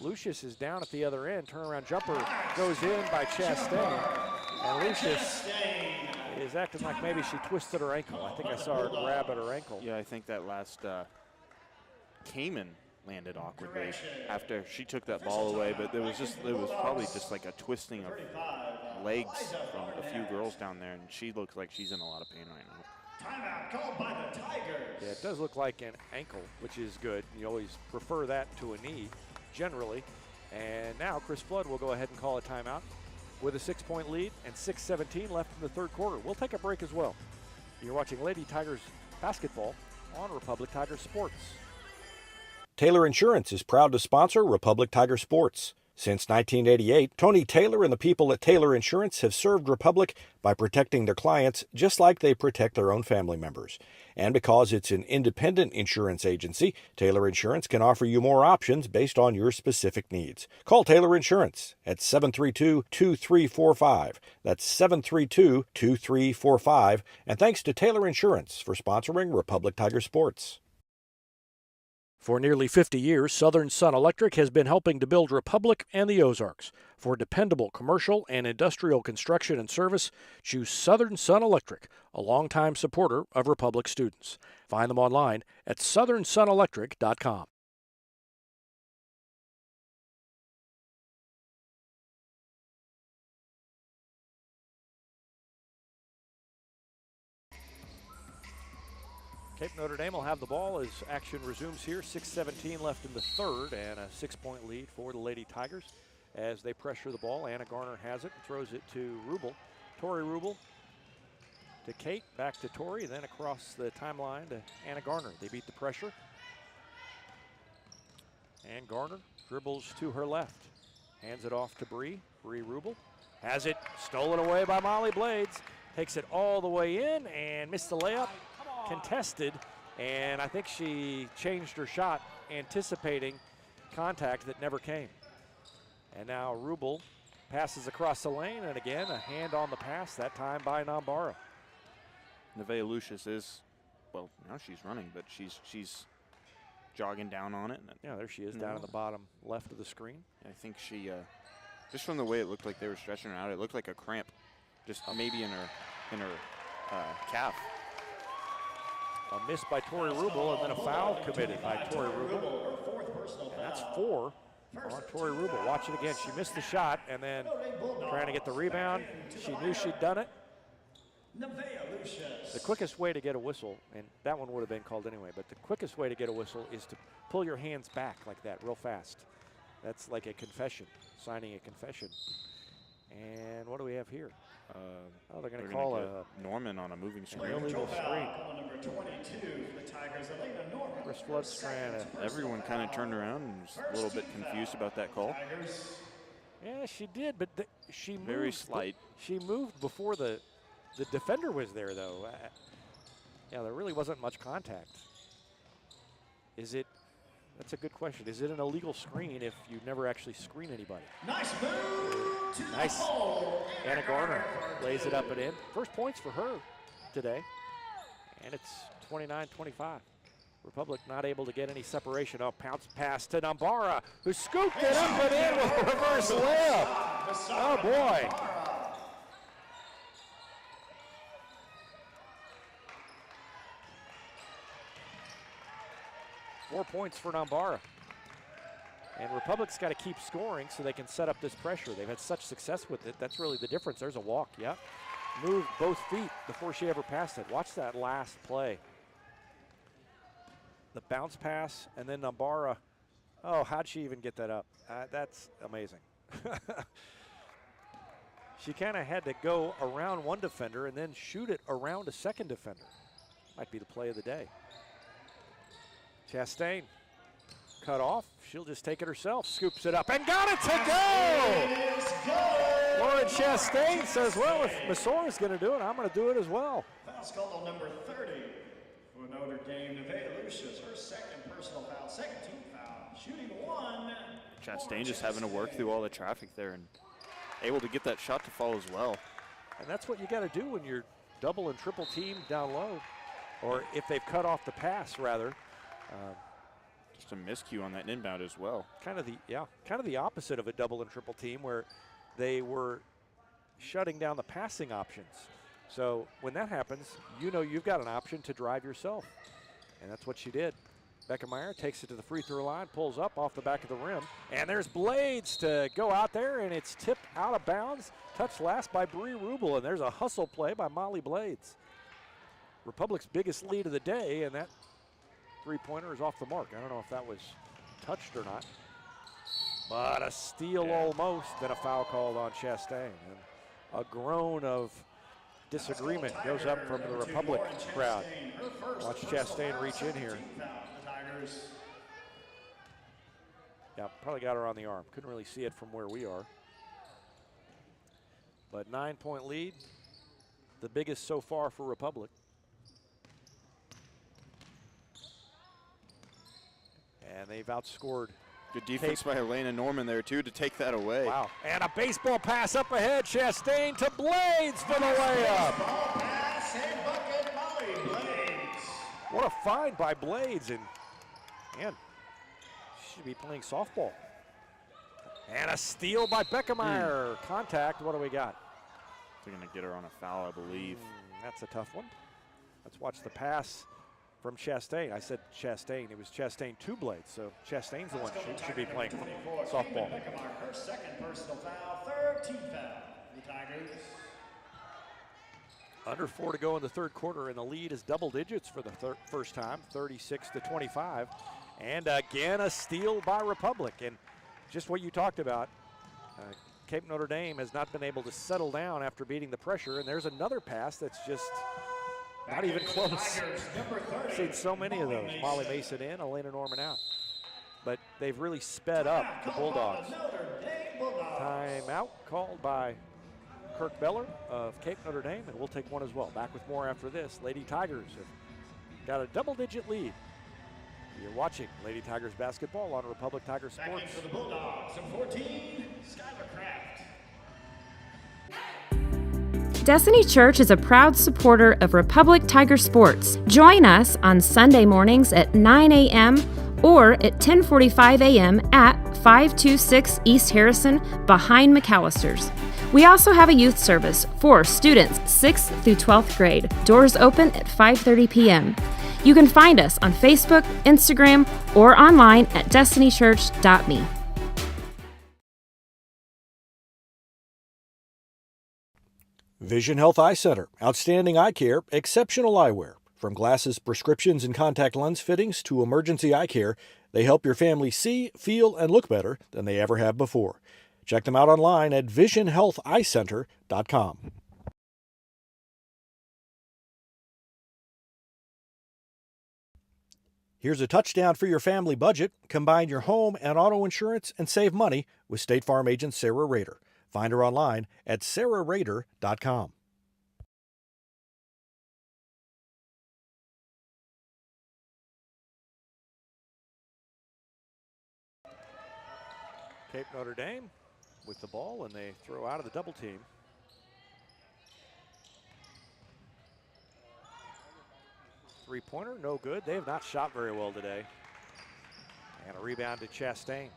Lucius is down at the other end. Turnaround jumper goes in by Chastain. And Lucius is acting like maybe she twisted her ankle. I think I saw her grab at her ankle. Yeah, I think that last Kamen landed awkwardly after she took that ball away, but it was probably just like a twisting of legs from a few girls down there, and she looks like she's in a lot of pain right now. Timeout called by the Tigers. Yeah, it does look like an ankle, which is good. You always prefer that to a knee, generally. And now Chris Flood will go ahead and call a timeout with a 6-point lead and 6:17 left in the third quarter. We'll take a break as well. You're watching Lady Tigers basketball on Republic Tiger Sports. Taylor Insurance is proud to sponsor Republic Tiger Sports. Since 1988, Tony Taylor and the people at Taylor Insurance have served Republic by protecting their clients just like they protect their own family members. And because it's an independent insurance agency, Taylor Insurance can offer you more options based on your specific needs. Call Taylor Insurance at 732-2345. That's 732-2345. And thanks to Taylor Insurance for sponsoring Republic Tiger Sports. For nearly 50 years, Southern Sun Electric has been helping to build Republic and the Ozarks. For dependable commercial and industrial construction and service, choose Southern Sun Electric, a longtime supporter of Republic students. Find them online at southernsunelectric.com. Cape Notre Dame will have the ball as action resumes here. 6:17 left in the third, and a 6-point lead for the Lady Tigers as they pressure the ball. Anna Garner has it and throws it to Rubel. Tori Rubel to Kate, back to Tori, then across the timeline to Anna Garner. They beat the pressure. And Garner dribbles to her left. Hands it off to Bree. Bree Rubel has it stolen away by Molly Blades. Takes it all the way in and missed the layup. Contested, and I think she changed her shot, anticipating contact that never came. And now Rubel passes across the lane, and again, a hand on the pass, that time by Nambara. Nevaeh Lucius is, well, now she's running, but she's jogging down on it. Yeah, there she is, down in the bottom left of the screen. I think she, just from the way it looked like they were stretching her out, it looked like a cramp, just maybe in her calf. A miss by Tori Rubel, and then a foul committed by Tori Rubel. And that's 4 on Tori Rubel. Watch it again. She missed the shot, and then trying to get the rebound. She knew she'd done it. The quickest way to get a whistle, and that one would have been called anyway, but the quickest way to get a whistle is to pull your hands back like that real fast. That's like a confession, signing a confession. And what do we have here? They're going to call a Norman on a moving screen. Illegal screen. Number 22 for the Tigers, Elena Norman. Chris Flood's trying to. Everyone kind of turned around and was a little bit confused about that call. Yeah, she did, but she moved. Very slight. She moved before the defender was there, though. Yeah, there really wasn't much contact. Is it? That's a good question. Is it an illegal screen if you never actually screen anybody? Nice move to nice. the hole. Anna Garner lays it up and in. First points for her today. And it's 29-25. Republic not able to get any separation. Oh, pounce pass to Nambara, who scooped it up and in with a reverse layup. Oh, boy. Four points for Nambara. And Republic's got to keep scoring so they can set up this pressure. They've had such success with it. That's really the difference. There's a walk, yep. Moved both feet before she ever passed it. Watch that last play. The bounce pass, and then Nambara. Oh, how'd she even get that up? That's amazing. She kind of had to go around one defender and then shoot it around a second defender. Might be the play of the day. Chastain cut off. She'll just take it herself. Scoops it up and got it to go! Lauren Chastain says, well, if Masora's going to do it, I'm going to do it as well. Foul called on number 30 for Notre Dame. Nevaeh Lucia's her second personal foul, second team foul. Shooting one. Chastain just having to work through all the traffic there and able to get that shot to fall as well. And that's what you got to do when you're double and triple teamed down low, or if they've cut off the pass, rather. Just a miscue on that inbound as well. Kind of the opposite of a double and triple team where they were shutting down the passing options. So when that happens, you know you've got an option to drive yourself. And that's what she did. Beckemeyer takes it to the free throw line, pulls up off the back of the rim. And there's Blades to go out there, and it's tipped out of bounds. Touched last by Bree Rubel, and there's a hustle play by Molly Blades. Republic's biggest lead of the day, and that three-pointer is off the mark. I don't know if that was touched or not. But a steal almost, then a foul called on Chastain. And a groan of disagreement goes up from the Republic crowd. Watch Chastain reach in here. Yeah, probably got her on the arm. Couldn't really see it from where we are. But 9-point lead, the biggest so far for Republic. And they've outscored. Good defense by Elena Norman there, too, to take that away. Wow. And a baseball pass up ahead. Chastain to Blades for the layup. Ball pass and bucket, Molly Blades. What a find by Blades. And man, she should be playing softball. And a steal by Beckemeyer. Contact. What do we got? They're going to get her on a foul, I believe. That's a tough one. Let's watch the pass from Chastain. I said Chastain. It was Chastain to Blades. So Chastain's the one who should be playing softball. Her second personal foul, third team foul. The Tigers. Under 4 to go in the third quarter, and the lead is double digits for the first time, 36-25. And again, a steal by Republic. And just what you talked about, Cape Notre Dame has not been able to settle down after beating the pressure. And there's another pass that's just not even close. I've seen so many of those. Molly Mason in, Elena Norman out. But they've really sped up the Bulldogs. Timeout called by Kirk Beller of Cape Notre Dame, and we'll take one as well. Back with more after this. Lady Tigers have got a double-digit lead. You're watching Lady Tigers basketball on Republic Tiger Sports. Back in for the Bulldogs, number 14, Skylar Kraft. Destiny Church is a proud supporter of Republic Tiger Sports. Join us on Sunday mornings at 9 a.m. or at 10:45 a.m. at 526 East Harrison behind McAllister's. We also have a youth service for students 6th through 12th grade. Doors open at 5:30 p.m. You can find us on Facebook, Instagram, or online at destinychurch.me. Vision Health Eye Center. Outstanding eye care, exceptional eyewear. From glasses, prescriptions, and contact lens fittings to emergency eye care, they help your family see, feel, and look better than they ever have before. Check them out online at visionhealtheyecenter.com. Here's a touchdown for your family budget. Combine your home and auto insurance and save money with State Farm agent Sarah Rader. Find her online at sarahrader.com. Cape Notre Dame with the ball, and they throw out of the double team. Three-pointer, no good. They have not shot very well today. And a rebound to Chastain.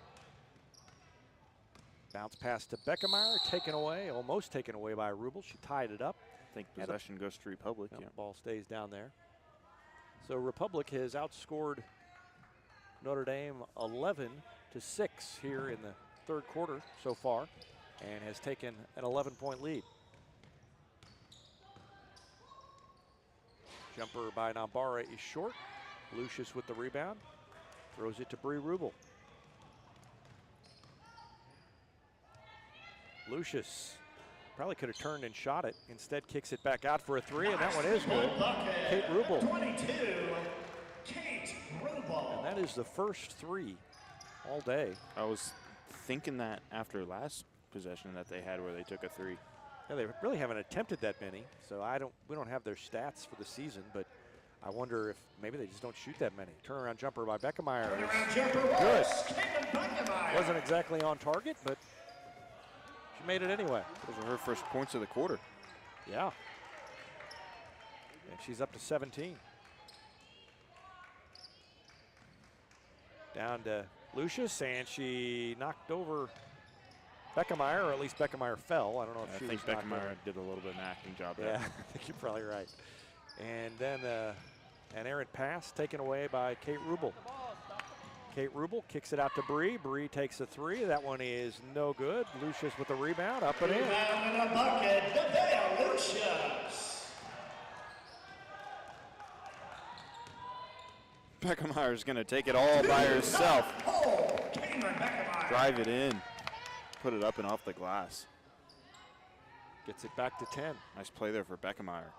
Bounce pass to Beckemeyer, taken away, almost taken away by Rubel. She tied it up. I think possession goes to Republic. Yeah. Ball stays down there. So Republic has outscored Notre Dame 11-6 here in the third quarter so far, and has taken an 11-point lead. Jumper by Nambara is short. Lucius with the rebound. Throws it to Bree Rubel. Lucius probably could have turned and shot it. Instead kicks it back out for a three, and that one is good. Kate Rubel. 22, Kate Rubel. And that is the first three all day. I was thinking that after last possession that they had where they took a three. Yeah, they really haven't attempted that many, so we don't have their stats for the season, but I wonder if maybe they just don't shoot that many. Turnaround jumper by Beckemeyer. Turnaround jumper Good. Beckemeyer. Wasn't exactly on target, but she made it anyway. Those are her first points of the quarter. Yeah. And she's up to 17. Down to Lucius, and she knocked over Beckemeyer, or at least Beckemeyer fell. I don't know if she was knocked over. I think Beckemeyer did a little bit of an acting job there. Yeah, I think you're probably right. And then an errant pass taken away by Kate Rubel. Kate Rubel kicks it out to Bree. Bree takes a three. That one is no good. Lucius with the rebound, up and in. Rebound in a bucket, Nevaeh Lucius. Beckemeyer's going to take it all by herself. Oh, Cameron Beckemeyer. Drive it in. Put it up and off the glass. Gets it back to 10. Nice play there for Beckemeyer.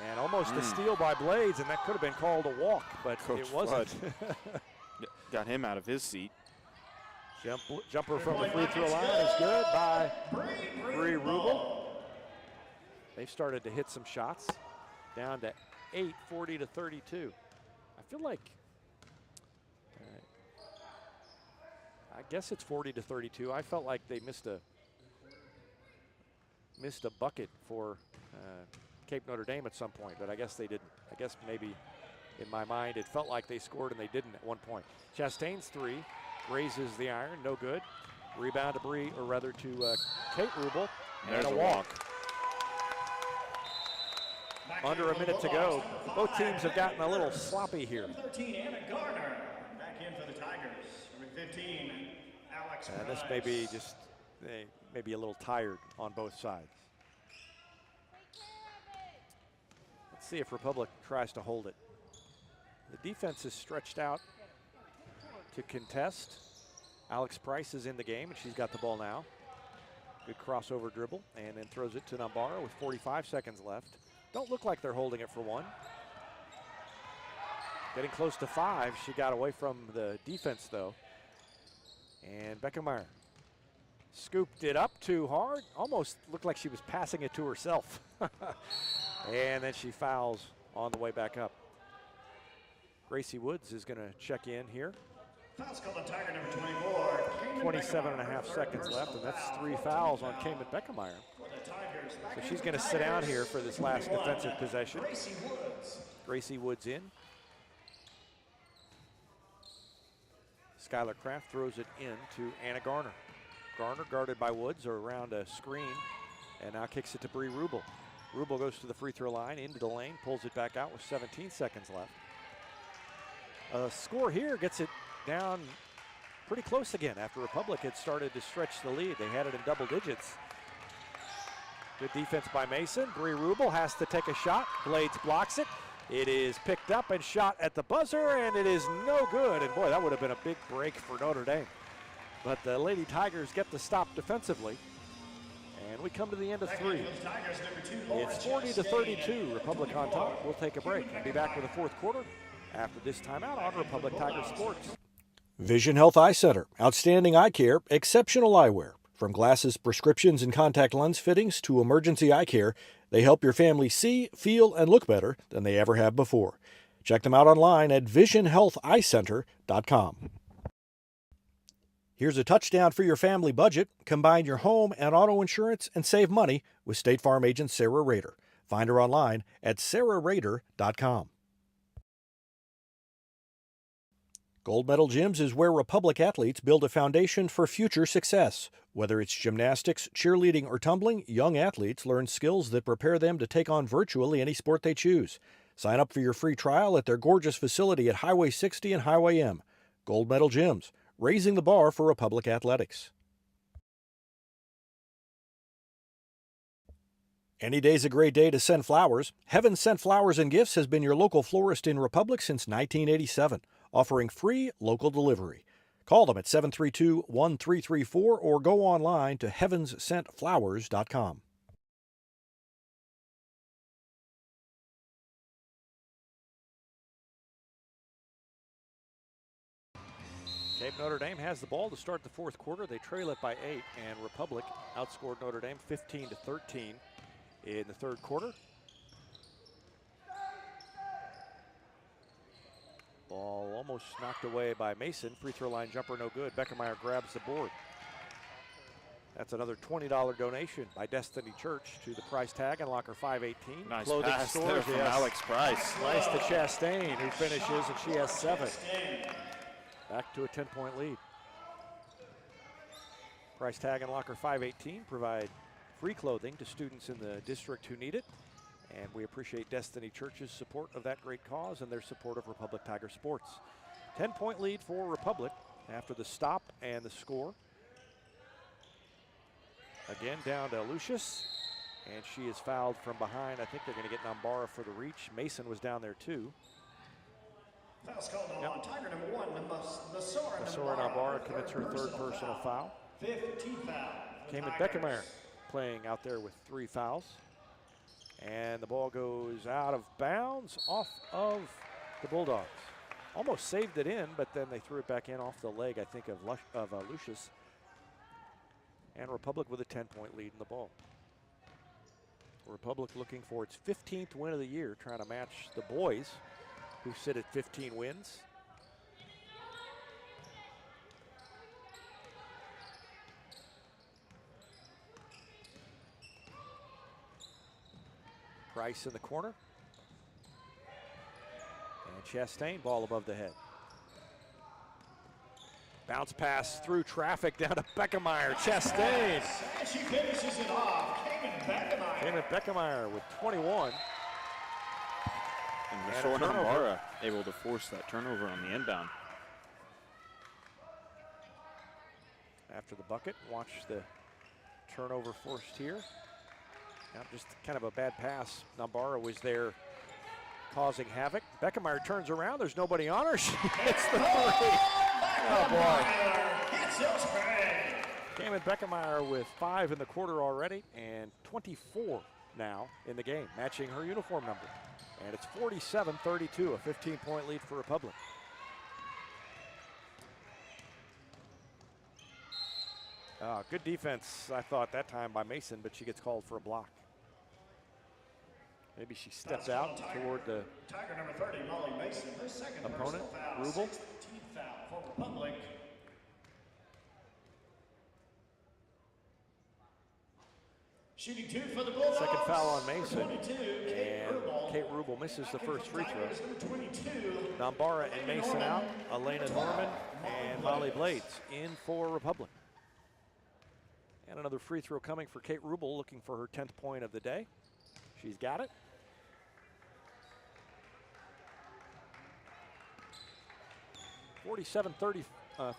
And almost a steal by Blades, and that could have been called a walk, but Coach it wasn't. Got him out of his seat. Jumper from the free throw line is good by Bree Rubel. They've started to hit some shots. Down to 8, 40-32. I feel like, I guess it's 40-32. I felt like they missed a bucket for Cape Notre Dame at some point, but I guess they didn't. I guess maybe in my mind it felt like they scored and they didn't at one point. Chastain's three raises the iron, no good. Rebound to Bree, or rather to Kate Rubel, and a walk. Under a minute to go. Both teams have gotten a little sloppy here. 13, Anna Garner back in for the Tigers. Number 15, Alex And this may be just, they may be a little tired on both sides. Let's see if Republic tries to hold it. The defense is stretched out to contest. Alex Price is in the game, and she's got the ball now. Good crossover dribble, and then throws it to Nambara with 45 seconds left. Don't look like they're holding it for one. Getting close to 5. She got away from the defense, though. And Beckemeyer scooped it up too hard. Almost looked like she was passing it to herself. And then she fouls on the way back up. Gracie Woods is going to check in here. Foul's called on Tiger number 24. 27.5 seconds left, and that's 3 fouls on Cayman Beckemeyer. So she's going to sit down here for this last defensive possession. Gracie Woods in. Skylar Kraft throws it in to Anna Garner. Garner guarded by Woods or around a screen, and now kicks it to Bree Rubel. Rubel goes to the free throw line, into the lane, pulls it back out with 17 seconds left. A score here gets it down pretty close again after Republic had started to stretch the lead. They had it in double digits. Good defense by Mason. Bree Rubel has to take a shot. Blades blocks it. It is picked up and shot at the buzzer, and it is no good. And boy, that would have been a big break for Notre Dame. But the Lady Tigers get the stop defensively. And we come to the end of 3. It's 40-32, Republic on top. We'll take a break and be back with the fourth quarter after this timeout on Republic Tiger Sports. Vision Health Eye Center. Outstanding eye care, exceptional eyewear. From glasses, prescriptions, and contact lens fittings to emergency eye care, they help your family see, feel, and look better than they ever have before. Check them out online at visionhealtheyecenter.com. Here's a touchdown for your family budget. Combine your home and auto insurance and save money with State Farm agent Sarah Rader. Find her online at sarahrader.com. Gold Medal Gyms is where Republic athletes build a foundation for future success. Whether it's gymnastics, cheerleading, or tumbling, young athletes learn skills that prepare them to take on virtually any sport they choose. Sign up for your free trial at their gorgeous facility at Highway 60 and Highway M. Gold Medal Gyms, raising the bar for Republic athletics. Any day's a great day to send flowers. Heaven Sent Flowers and Gifts has been your local florist in Republic since 1987, offering free local delivery. Call them at 732-1334 or go online to heavenssentflowers.com. Cape Notre Dame has the ball to start the fourth quarter. They trail it by 8, and Republic outscored Notre Dame 15-13 in the third quarter. Ball almost knocked away by Mason. Free throw line jumper no good. Beckemeyer grabs the board. That's another $20 donation by Destiny Church to the price tag and locker 518. Nice Clothing pass stores, there from Alex Price. Nice to Chastain, who finishes, and she has 7. Back to a 10-point lead. Price tag and locker 518 provide free clothing to students in the district who need it. And we appreciate Destiny Church's support of that great cause and their support of Republic Tiger Sports. 10-point lead for Republic after the stop and the score. Again, down to Lucius, and she is fouled from behind. I think they're going to get Nambara for the reach. Mason was down there too. Foul's called on Tiger number 1, Masora Nambara commits her third personal foul. 15th foul. Cayman Beckemeyer playing out there with 3 fouls. And the ball goes out of bounds off of the Bulldogs. Almost saved it in, but then they threw it back in off the leg, I think, of Lucius. And Republic with a 10-point lead in the ball. Republic looking for its 15th win of the year, trying to match the boys, who sit at 15 wins. Price in the corner. And Chastain, ball above the head. Bounce pass through traffic down to Beckemeyer. Chastain. And she finishes it off. Cayman Beckemeyer with 21. And Masora Nambara able to force that turnover on the inbound. After the bucket, watch the turnover forced here. Now just kind of a bad pass. Nambara was there causing havoc. Beckemeyer turns around. There's nobody on her. She hits the 3. Oh, boy. Cayman Beckemeyer with 5 in the quarter already and 24 now in the game, matching her uniform number. And it's 47-32, a 15-point lead for Republic. Good defense, I thought, that time by Mason, but she gets called for a block. Maybe she stepped out toward the Tiger number 30, Molly Mason, her second opponent, foul, Rubel. 16th foul for Republic. Shooting 2 for the Bulldogs. Second foul on Mason. 22, and Kate Rubel misses the first free throw. Nambara and Mason out. Elena Norman and Molly Blades in for Republic. And another free throw coming for Kate Rubel, looking for her 10th point of the day. She's got it.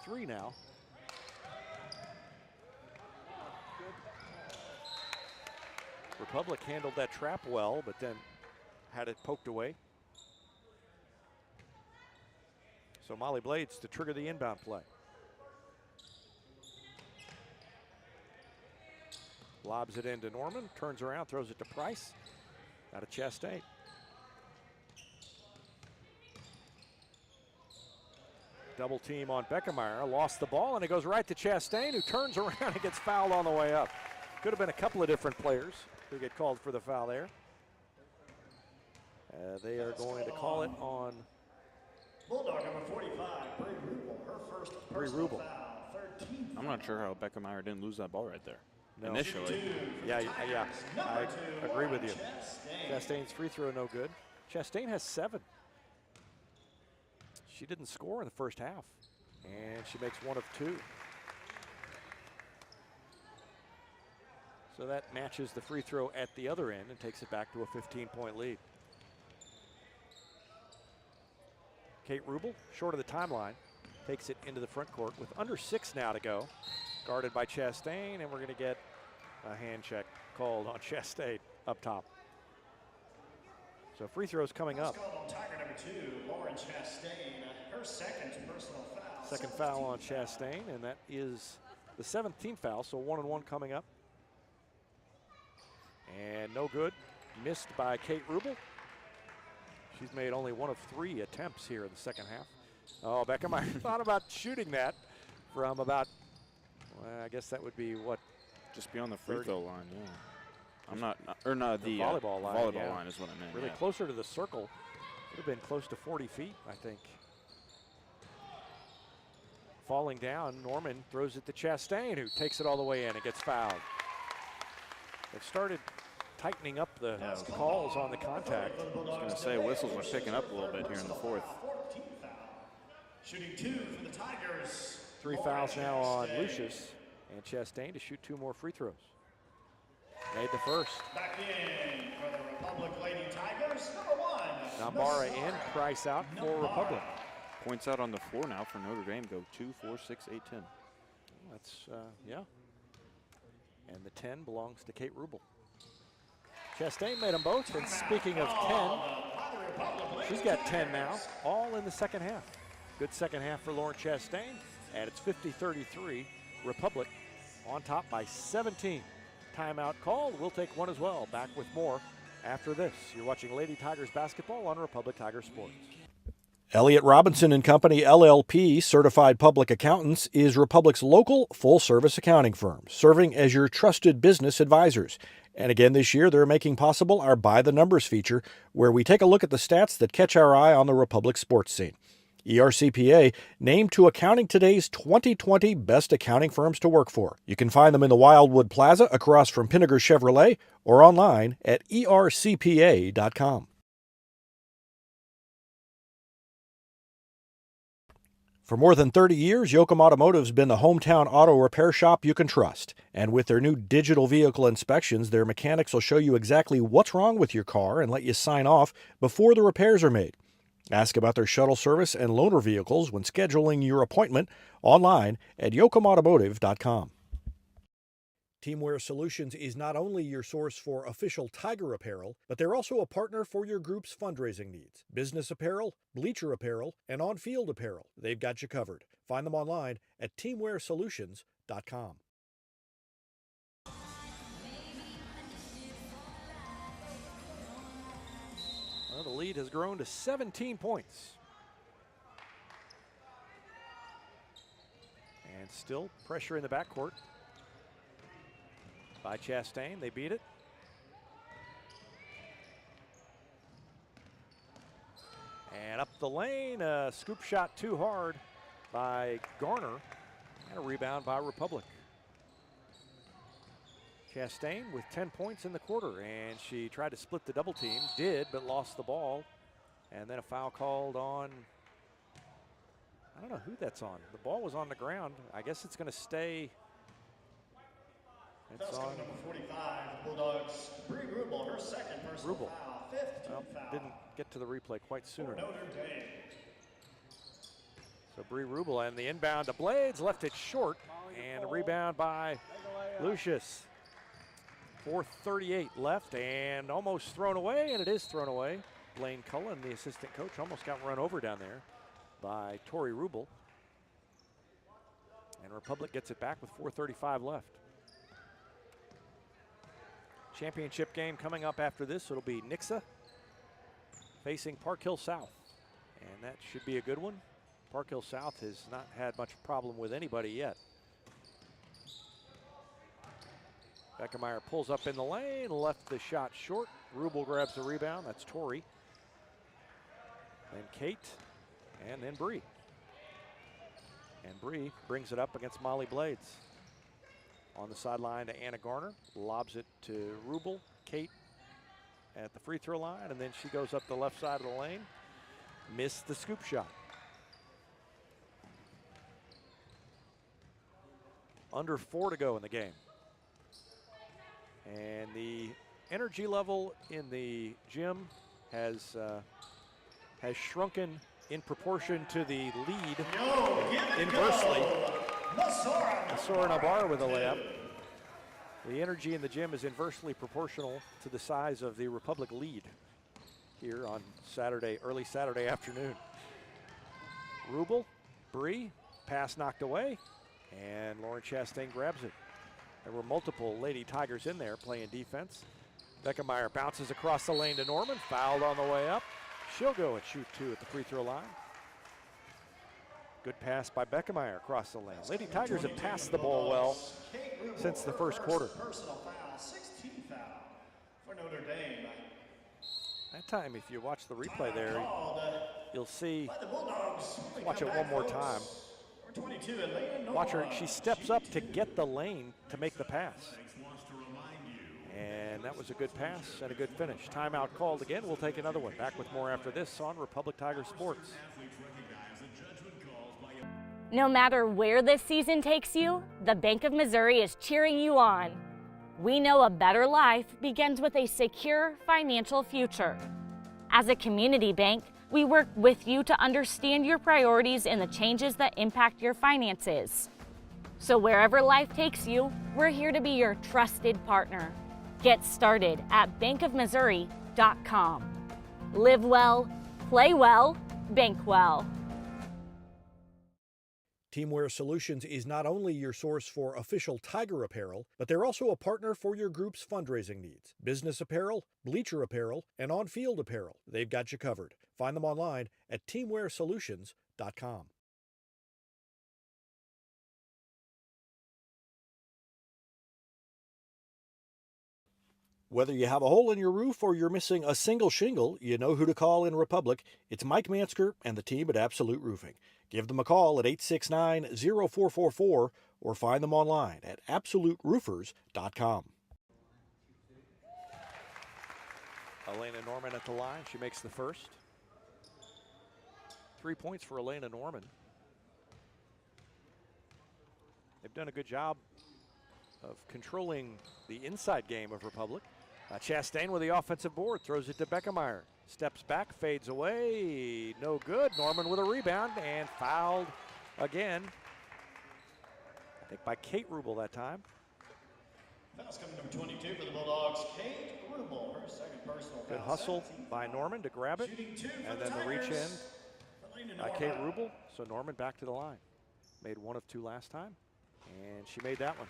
three now. Republic handled that trap well, but then had it poked away. So Molly Blades to trigger the inbound play. Lobs it into Norman, turns around, throws it to Price. Out of Chastain. Double team on Beckemeyer, lost the ball, and it goes right to Chastain, who turns around and gets fouled on the way up. Could have been a couple of different players who get called for the foul there. They are going to call it on Bulldog number 45, Brie Rubel, her first personal foul, third team. I'm not sure how Beckemeyer didn't lose that ball right there. No. Initially. Yeah, I agree with you. Chastain's free throw no good. Chastain has 7. She didn't score in the first half, and she makes 1 of 2. So that matches the free throw at the other end and takes it back to a 15-point lead. Kate Rubel, short of the timeline, takes it into the front court with under 6 now to go. Guarded by Chastain, and we're going to get a hand check called on Chastain up top. So free throws coming up. Called on Tiger number 2, Lauren Chastain, her second personal foul. Second foul on Chastain, and that is the 7th team foul, so 1-and-1 coming up. And no good, missed by Kate Rubel. She's made only 1 of 3 attempts here in the second half. Oh, Beckemeyer thought about shooting that from about, well, I guess that would be what? Just beyond the free throw line, yeah. I'm not, or not the volleyball line. Volleyball line is what I meant. Really closer to the circle. Would have been close to 40 feet, I think. Falling down, Norman throws it to Chastain, who takes it all the way in and gets fouled. They've started tightening up the calls on the contact. I was going to say whistles are picking up a little bit here in the fourth. Shooting 2 for the Tigers. 3 fouls now on Lucius, and Chastain to shoot 2 more free throws. Made the first. Back in for the Republic Lady Tigers, number 1. Nambara in, Price out for Republic. Points out on the floor now for Notre Dame go 2, 4, 6, 8, 10. That's, yeah. And the 10 belongs to Kate Rubel. Chastain made them both, and speaking of 10, she's got 10 now, all in the second half. Good second half for Lauren Chastain, and it's 50-33, Republic on top by 17. Timeout called, we'll take one as well. Back with more after this. You're watching Lady Tigers basketball on Republic Tiger Sports. Elliott Robinson and Company LLP, Certified Public Accountants, is Republic's local full-service accounting firm, serving as your trusted business advisors. And again this year, they're making possible our By the Numbers feature, where we take a look at the stats that catch our eye on the Republic sports scene. ERCPA named to Accounting Today's 2020 Best Accounting Firms to Work For. You can find them in the Wildwood Plaza across from Pinnager Chevrolet or online at ercpa.com. For more than 30 years, Yoakum Automotive's been the hometown auto repair shop you can trust. And with their new digital vehicle inspections, their mechanics will show you exactly what's wrong with your car and let you sign off before the repairs are made. Ask about their shuttle service and loaner vehicles when scheduling your appointment online at yoakumautomotive.com. Teamwear Solutions is not only your source for official Tiger apparel, but they're also a partner for your group's fundraising needs. Business apparel, bleacher apparel, and on-field apparel. They've got you covered. Find them online at teamwearsolutions.com. Well, the lead has grown to 17 points. And still pressure in the backcourt by Chastain. They beat it. And up the lane, a scoop shot too hard by Garner, and a rebound by Republic. Chastain with 10 points in the quarter, and she tried to split the double team, did, but lost the ball. And then a foul called on, I don't know who that's on. The ball was on the ground. I guess it's going to stay. It's on number 45, Bulldogs. Brie Rubel, her second personal foul, 5th team foul. Didn't get to the replay quite soon. For Notre Dame. So Bree Rubel and the inbound to Blades, left it short, and a rebound by Lucius. 4:38 left and almost thrown away, and it is thrown away. Blaine Cullen, the assistant coach, almost got run over down there by Tori Rubel. And Republic gets it back with 4:35 left. Championship game coming up after this. It'll be Nixa facing Park Hill South. And that should be a good one. Park Hill South has not had much problem with anybody yet. Beckemeyer pulls up in the lane, left the shot short. Rubel grabs the rebound, that's Tori. Then Kate, and then Bree. And Bree brings it up against Molly Blades. On the sideline to Anna Garner, lobs it to Rubel. Kate at the free throw line, and then she goes up the left side of the lane. Missed the scoop shot. Under 4 to go in the game. And the energy level in the gym has shrunken in proportion to the lead inversely. Nasora Navarro with a layup. The energy in the gym is inversely proportional to the size of the Republic lead here on Saturday, early Saturday afternoon. Rubel, Bree, pass knocked away, and Lauren Chastain grabs it. There were multiple Lady Tigers in there playing defense. Beckemeyer bounces across the lane to Norman, fouled on the way up. She'll go and shoot 2 at the free throw line. Good pass by Beckemeyer across the lane. Lady Tigers have passed the ball well since the first quarter. Personal foul, 16th foul for Notre Dame. That time, if you watch the replay there, you'll see, watch it one more time. Watch her, she steps up to get the lane to make the pass. And that was a good pass and a good finish. Timeout called again. We'll take another one. Back with more after this on Republic Tiger Sports. No matter where this season takes you, the Bank of Missouri is cheering you on. We know a better life begins with a secure financial future. As a community bank, we work with you to understand your priorities and the changes that impact your finances. So wherever life takes you, we're here to be your trusted partner. Get started at bankofmissouri.com. Live well, play well, bank well. Teamwear Solutions is not only your source for official Tiger apparel, but they're also a partner for your group's fundraising needs. Business apparel, bleacher apparel, and on-field apparel. They've got you covered. Find them online at teamwearsolutions.com. Whether you have a hole in your roof or you're missing a single shingle, you know who to call in Republic. It's Mike Mansker and the team at Absolute Roofing. Give them a call at 869-0444 or find them online at absoluteroofers.com. Elena Norman at the line. She makes the first. 3 points for Elena Norman. They've done a good job of controlling the inside game of Republic. Chastain with the offensive board, throws it to Beckemeyer. Steps back, fades away, no good. Norman with a rebound and fouled again. I think by Kate Rubel that time. Foul's coming number 22 for the Bulldogs, Kate Rubel, her second personal foul. Good hustle by Norman to grab it, and then the reach in by Kate Rubel. So Norman back to the line. Made 1 of 2 last time, and she made that one.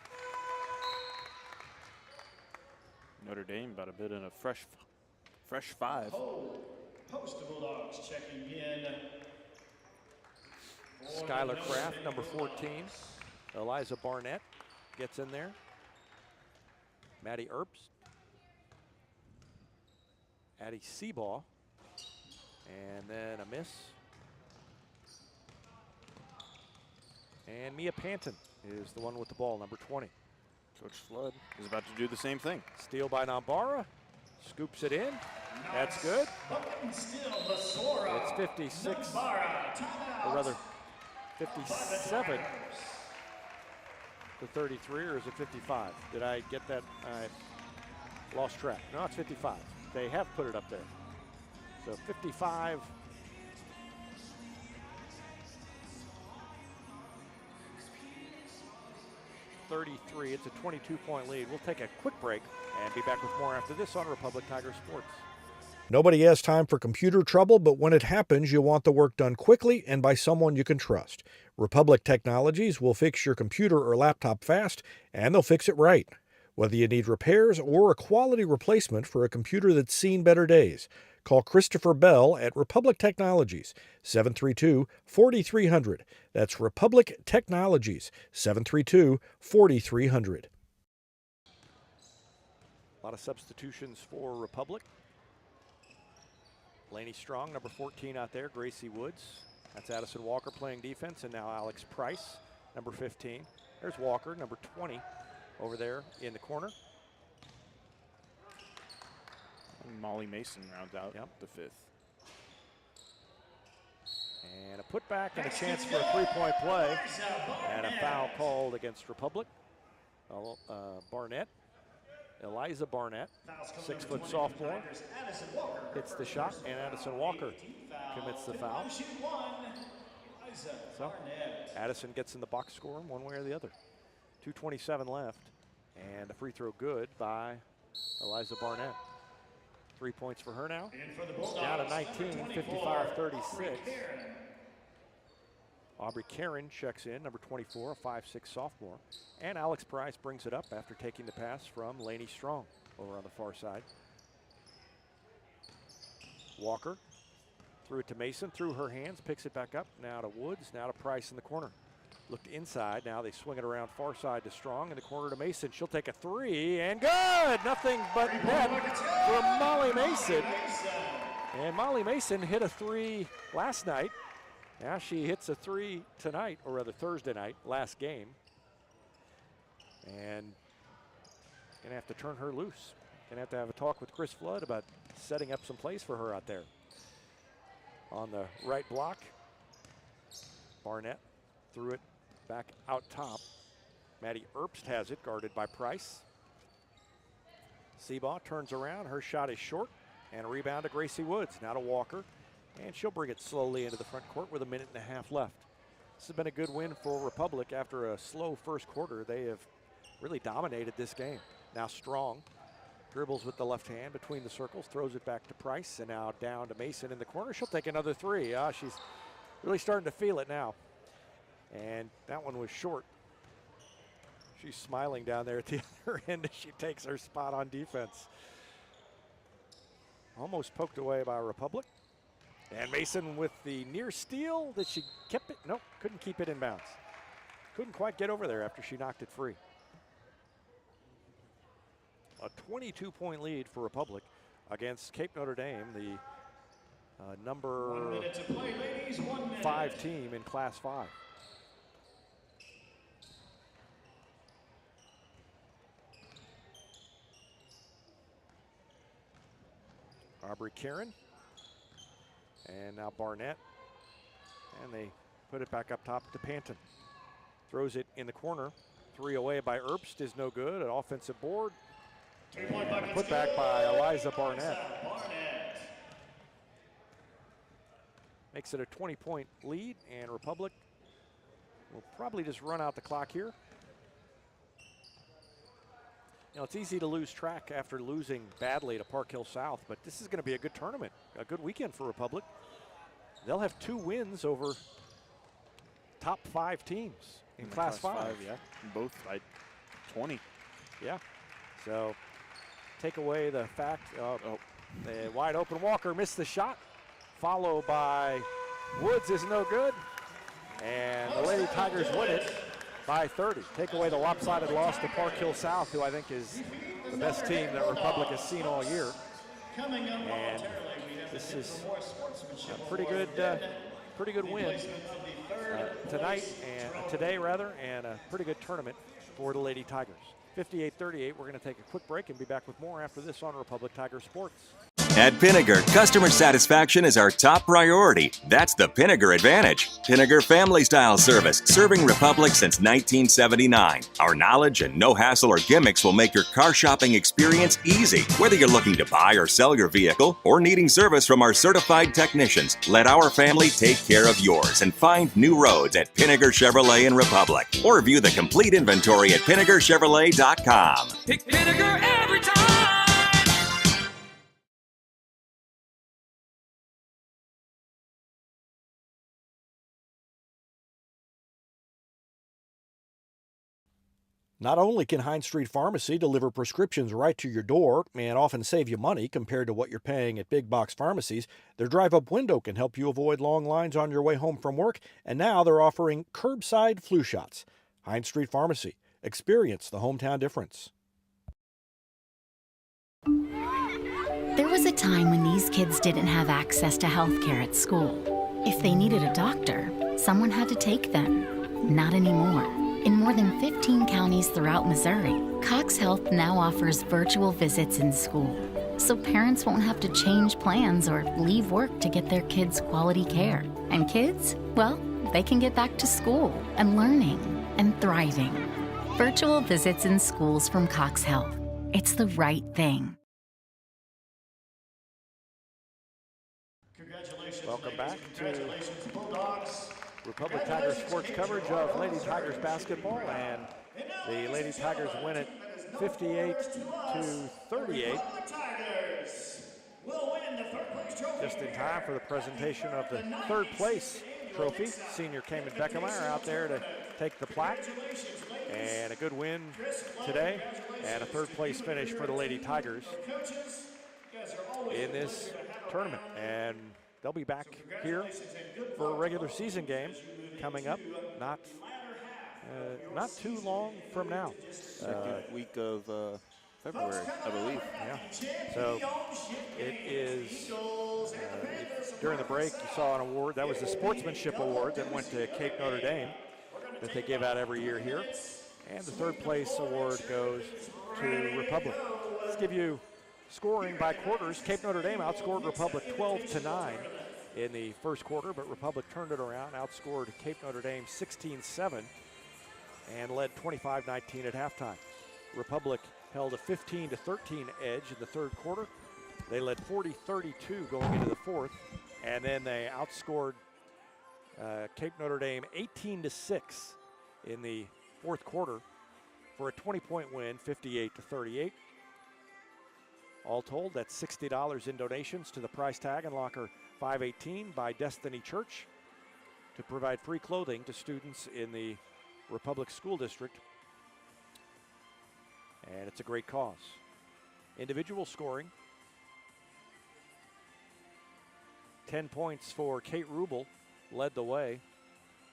Notre Dame about a bit in a fresh 5. Post Bulldogs checking in. Skylar Kraft, number 14. Eliza Barnett gets in there. Maddie Earps. Addie Seabaugh. And then a miss. And Mia Panton is the one with the ball, number 20. Coach Flood is about to do the same thing. Steal by Nambara. Scoops it in. That's good. It's 56, or rather 57 to 33, or is it 55? Did I get that? I lost track. No, it's 55. They have put it up there. So 55 33. It's a 22-point lead. We'll take a quick break and be back with more after this on Republic Tiger Sports. Nobody has time for computer trouble, but when it happens, you want the work done quickly and by someone you can trust. Republic Technologies will fix your computer or laptop fast, and they'll fix it right. Whether you need repairs or a quality replacement for a computer that's seen better days, call Christopher Bell at Republic Technologies, 732-4300. That's Republic Technologies, 732-4300. A lot of substitutions for Republic. Laney Strong, number 14 out there. Gracie Woods. That's Addison Walker playing defense, and now Alex Price, number 15. There's Walker, number 20, over there in the corner. And Molly Mason rounds out the fifth. And a putback and a chance for a three-point play. And a foul called against Republic. Eliza Barnett, 6-foot sophomore, hits the shot, and Addison Walker commits the foul. So Addison gets in the box score one way or the other. 2:27 left, and a free throw good by Eliza Barnett. 3 points for her now. Down to 19, 55-36. Aubrey Karen checks in, number 24, a 5'6" sophomore. And Alex Price brings it up after taking the pass from Laney Strong over on the far side. Walker threw it to Mason, through her hands, picks it back up. Now to Woods, now to Price in the corner. Looked inside, now they swing it around far side to Strong, in the corner to Mason. She'll take a three, and good! Nothing but net from Molly Mason. And Molly Mason hit a three last night. Now she hits a three tonight, or rather Thursday night, last game. And gonna have to turn her loose. Gonna have a talk with Chris Flood about setting up some plays for her out there. On the right block, Barnett threw it back out top. Maddie Erbst has it, guarded by Price. Seabaugh turns around, her shot is short, and a rebound to Gracie Woods. Now to Walker. And she'll bring it slowly into the front court with 1.5 minutes left. This has been a good win for Republic after a slow first quarter. They have really dominated this game. Now Strong dribbles with the left hand between the circles, throws it back to Price, and now down to Mason in the corner. She'll take another three. She's really starting to feel it now. And that one was short. She's smiling down there at the other end as she takes her spot on defense. Almost poked away by Republic. And Mason with the near steal that she kept it. Nope, couldn't keep it in bounds. Couldn't quite get over there after she knocked it free. A 22-point lead for Republic against Cape Notre Dame, the number 5 team in Class 5. Aubrey Karen. And now Barnett, and they put it back up top to Panton. Throws it in the corner. Three away by Erbst is no good. An offensive board. And a putback by Eliza Barnett. Makes it a 20-point lead, and Republic will probably just run out the clock here. You know, it's easy to lose track after losing badly to Park Hill South, but this is going to be a good tournament, a good weekend for Republic. They'll have 2 wins over top 5 teams in Class 5. Yeah, both by 20. Yeah, so take away the fact, the wide open Walker missed the shot, followed by Woods is no good, and the Lady Tigers win it by 30. Take away the lopsided loss to Park Hill South, who I think is the best team that Republic has seen all year. And this is a pretty good win today, and a pretty good tournament for the Lady Tigers. 58-38. We're going to take a quick break and be back with more after this on Republic Tiger Sports. At Pinnaker, customer satisfaction is our top priority. That's the Pinnaker Advantage. Pinnaker Family Style Service, serving Republic since 1979. Our knowledge and no hassle or gimmicks will make your car shopping experience easy. Whether you're looking to buy or sell your vehicle or needing service from our certified technicians, let our family take care of yours and find new roads at Pinnaker Chevrolet in Republic. Or view the complete inventory at PinnakerChevrolet.com. Pick Pinnaker every time. Not only can Hines Street Pharmacy deliver prescriptions right to your door and often save you money compared to what you're paying at big box pharmacies, their drive-up window can help you avoid long lines on your way home from work, and now they're offering curbside flu shots. Hines Street Pharmacy. Experience the hometown difference. There was a time when these kids didn't have access to health care at school. If they needed a doctor, someone had to take them. Not anymore. In more than 15 counties throughout Missouri, Cox Health now offers virtual visits in school, so parents won't have to change plans or leave work to get their kids quality care. And kids, well, they can get back to school and learning and thriving. Virtual visits in schools from Cox Health. It's the right thing. Welcome back to Republic Tigers sports coverage of Lady Tigers basketball, and the Lady Tigers win it 58-38. Just in time for the presentation of the third place trophy. Senior Cayman Beckemeyer out there to take the plaque, and a good win today, and a third place finish for the Lady Tigers in this tournament. And they'll be back here for a regular season game coming up, not too long from now. Second week of February, I believe. Yeah. So it is, during the break, you saw an award. That was the Sportsmanship Award that went to Cape Notre Dame that they give out every year here. And the third place award goes to Republic. Let's give you scoring by quarters. Cape Notre Dame outscored Republic 12-9 in the first quarter, but Republic turned it around, outscored Cape Notre Dame 16-7, and led 25-19 at halftime. Republic held a 15-13 edge in the third quarter. They led 40-32 going into the fourth, and then they outscored Cape Notre Dame 18-6 in the fourth quarter for a 20-point win, 58-38. All told, that's $60 in donations to the price tag and locker 518 by Destiny Church to provide free clothing to students in the Republic School District. And it's a great cause. Individual scoring. 10 points for Kate Rubel, led the way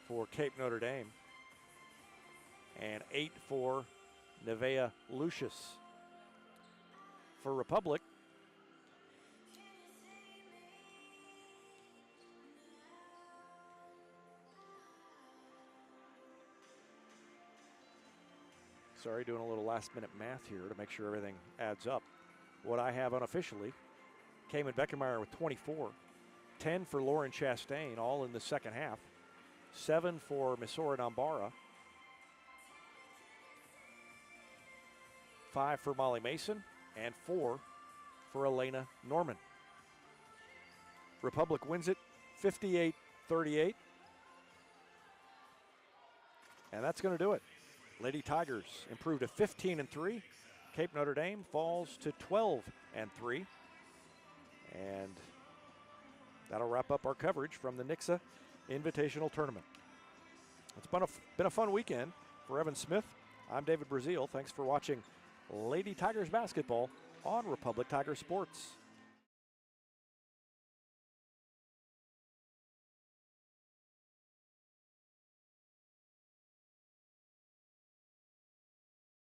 for Cape Notre Dame. And 8 for Nevaeh Lucius. For Republic, sorry, doing a little last-minute math here to make sure everything adds up. What I have unofficially, Cayman Beckemeyer with 24, 10 for Lauren Chastain, all in the second half, 7 for Misora Nambara, 5 for Molly Mason, and 4 for Elena Norman. Republic wins it 58-38. And that's going to do it. Lady Tigers improved to 15-3. Cape Notre Dame falls to 12-3. And that'll wrap up our coverage from the Nixa Invitational Tournament. It's been a fun weekend for Evan Smith. I'm David Brazil. Thanks for watching Lady Tigers basketball on Republic Tiger Sports.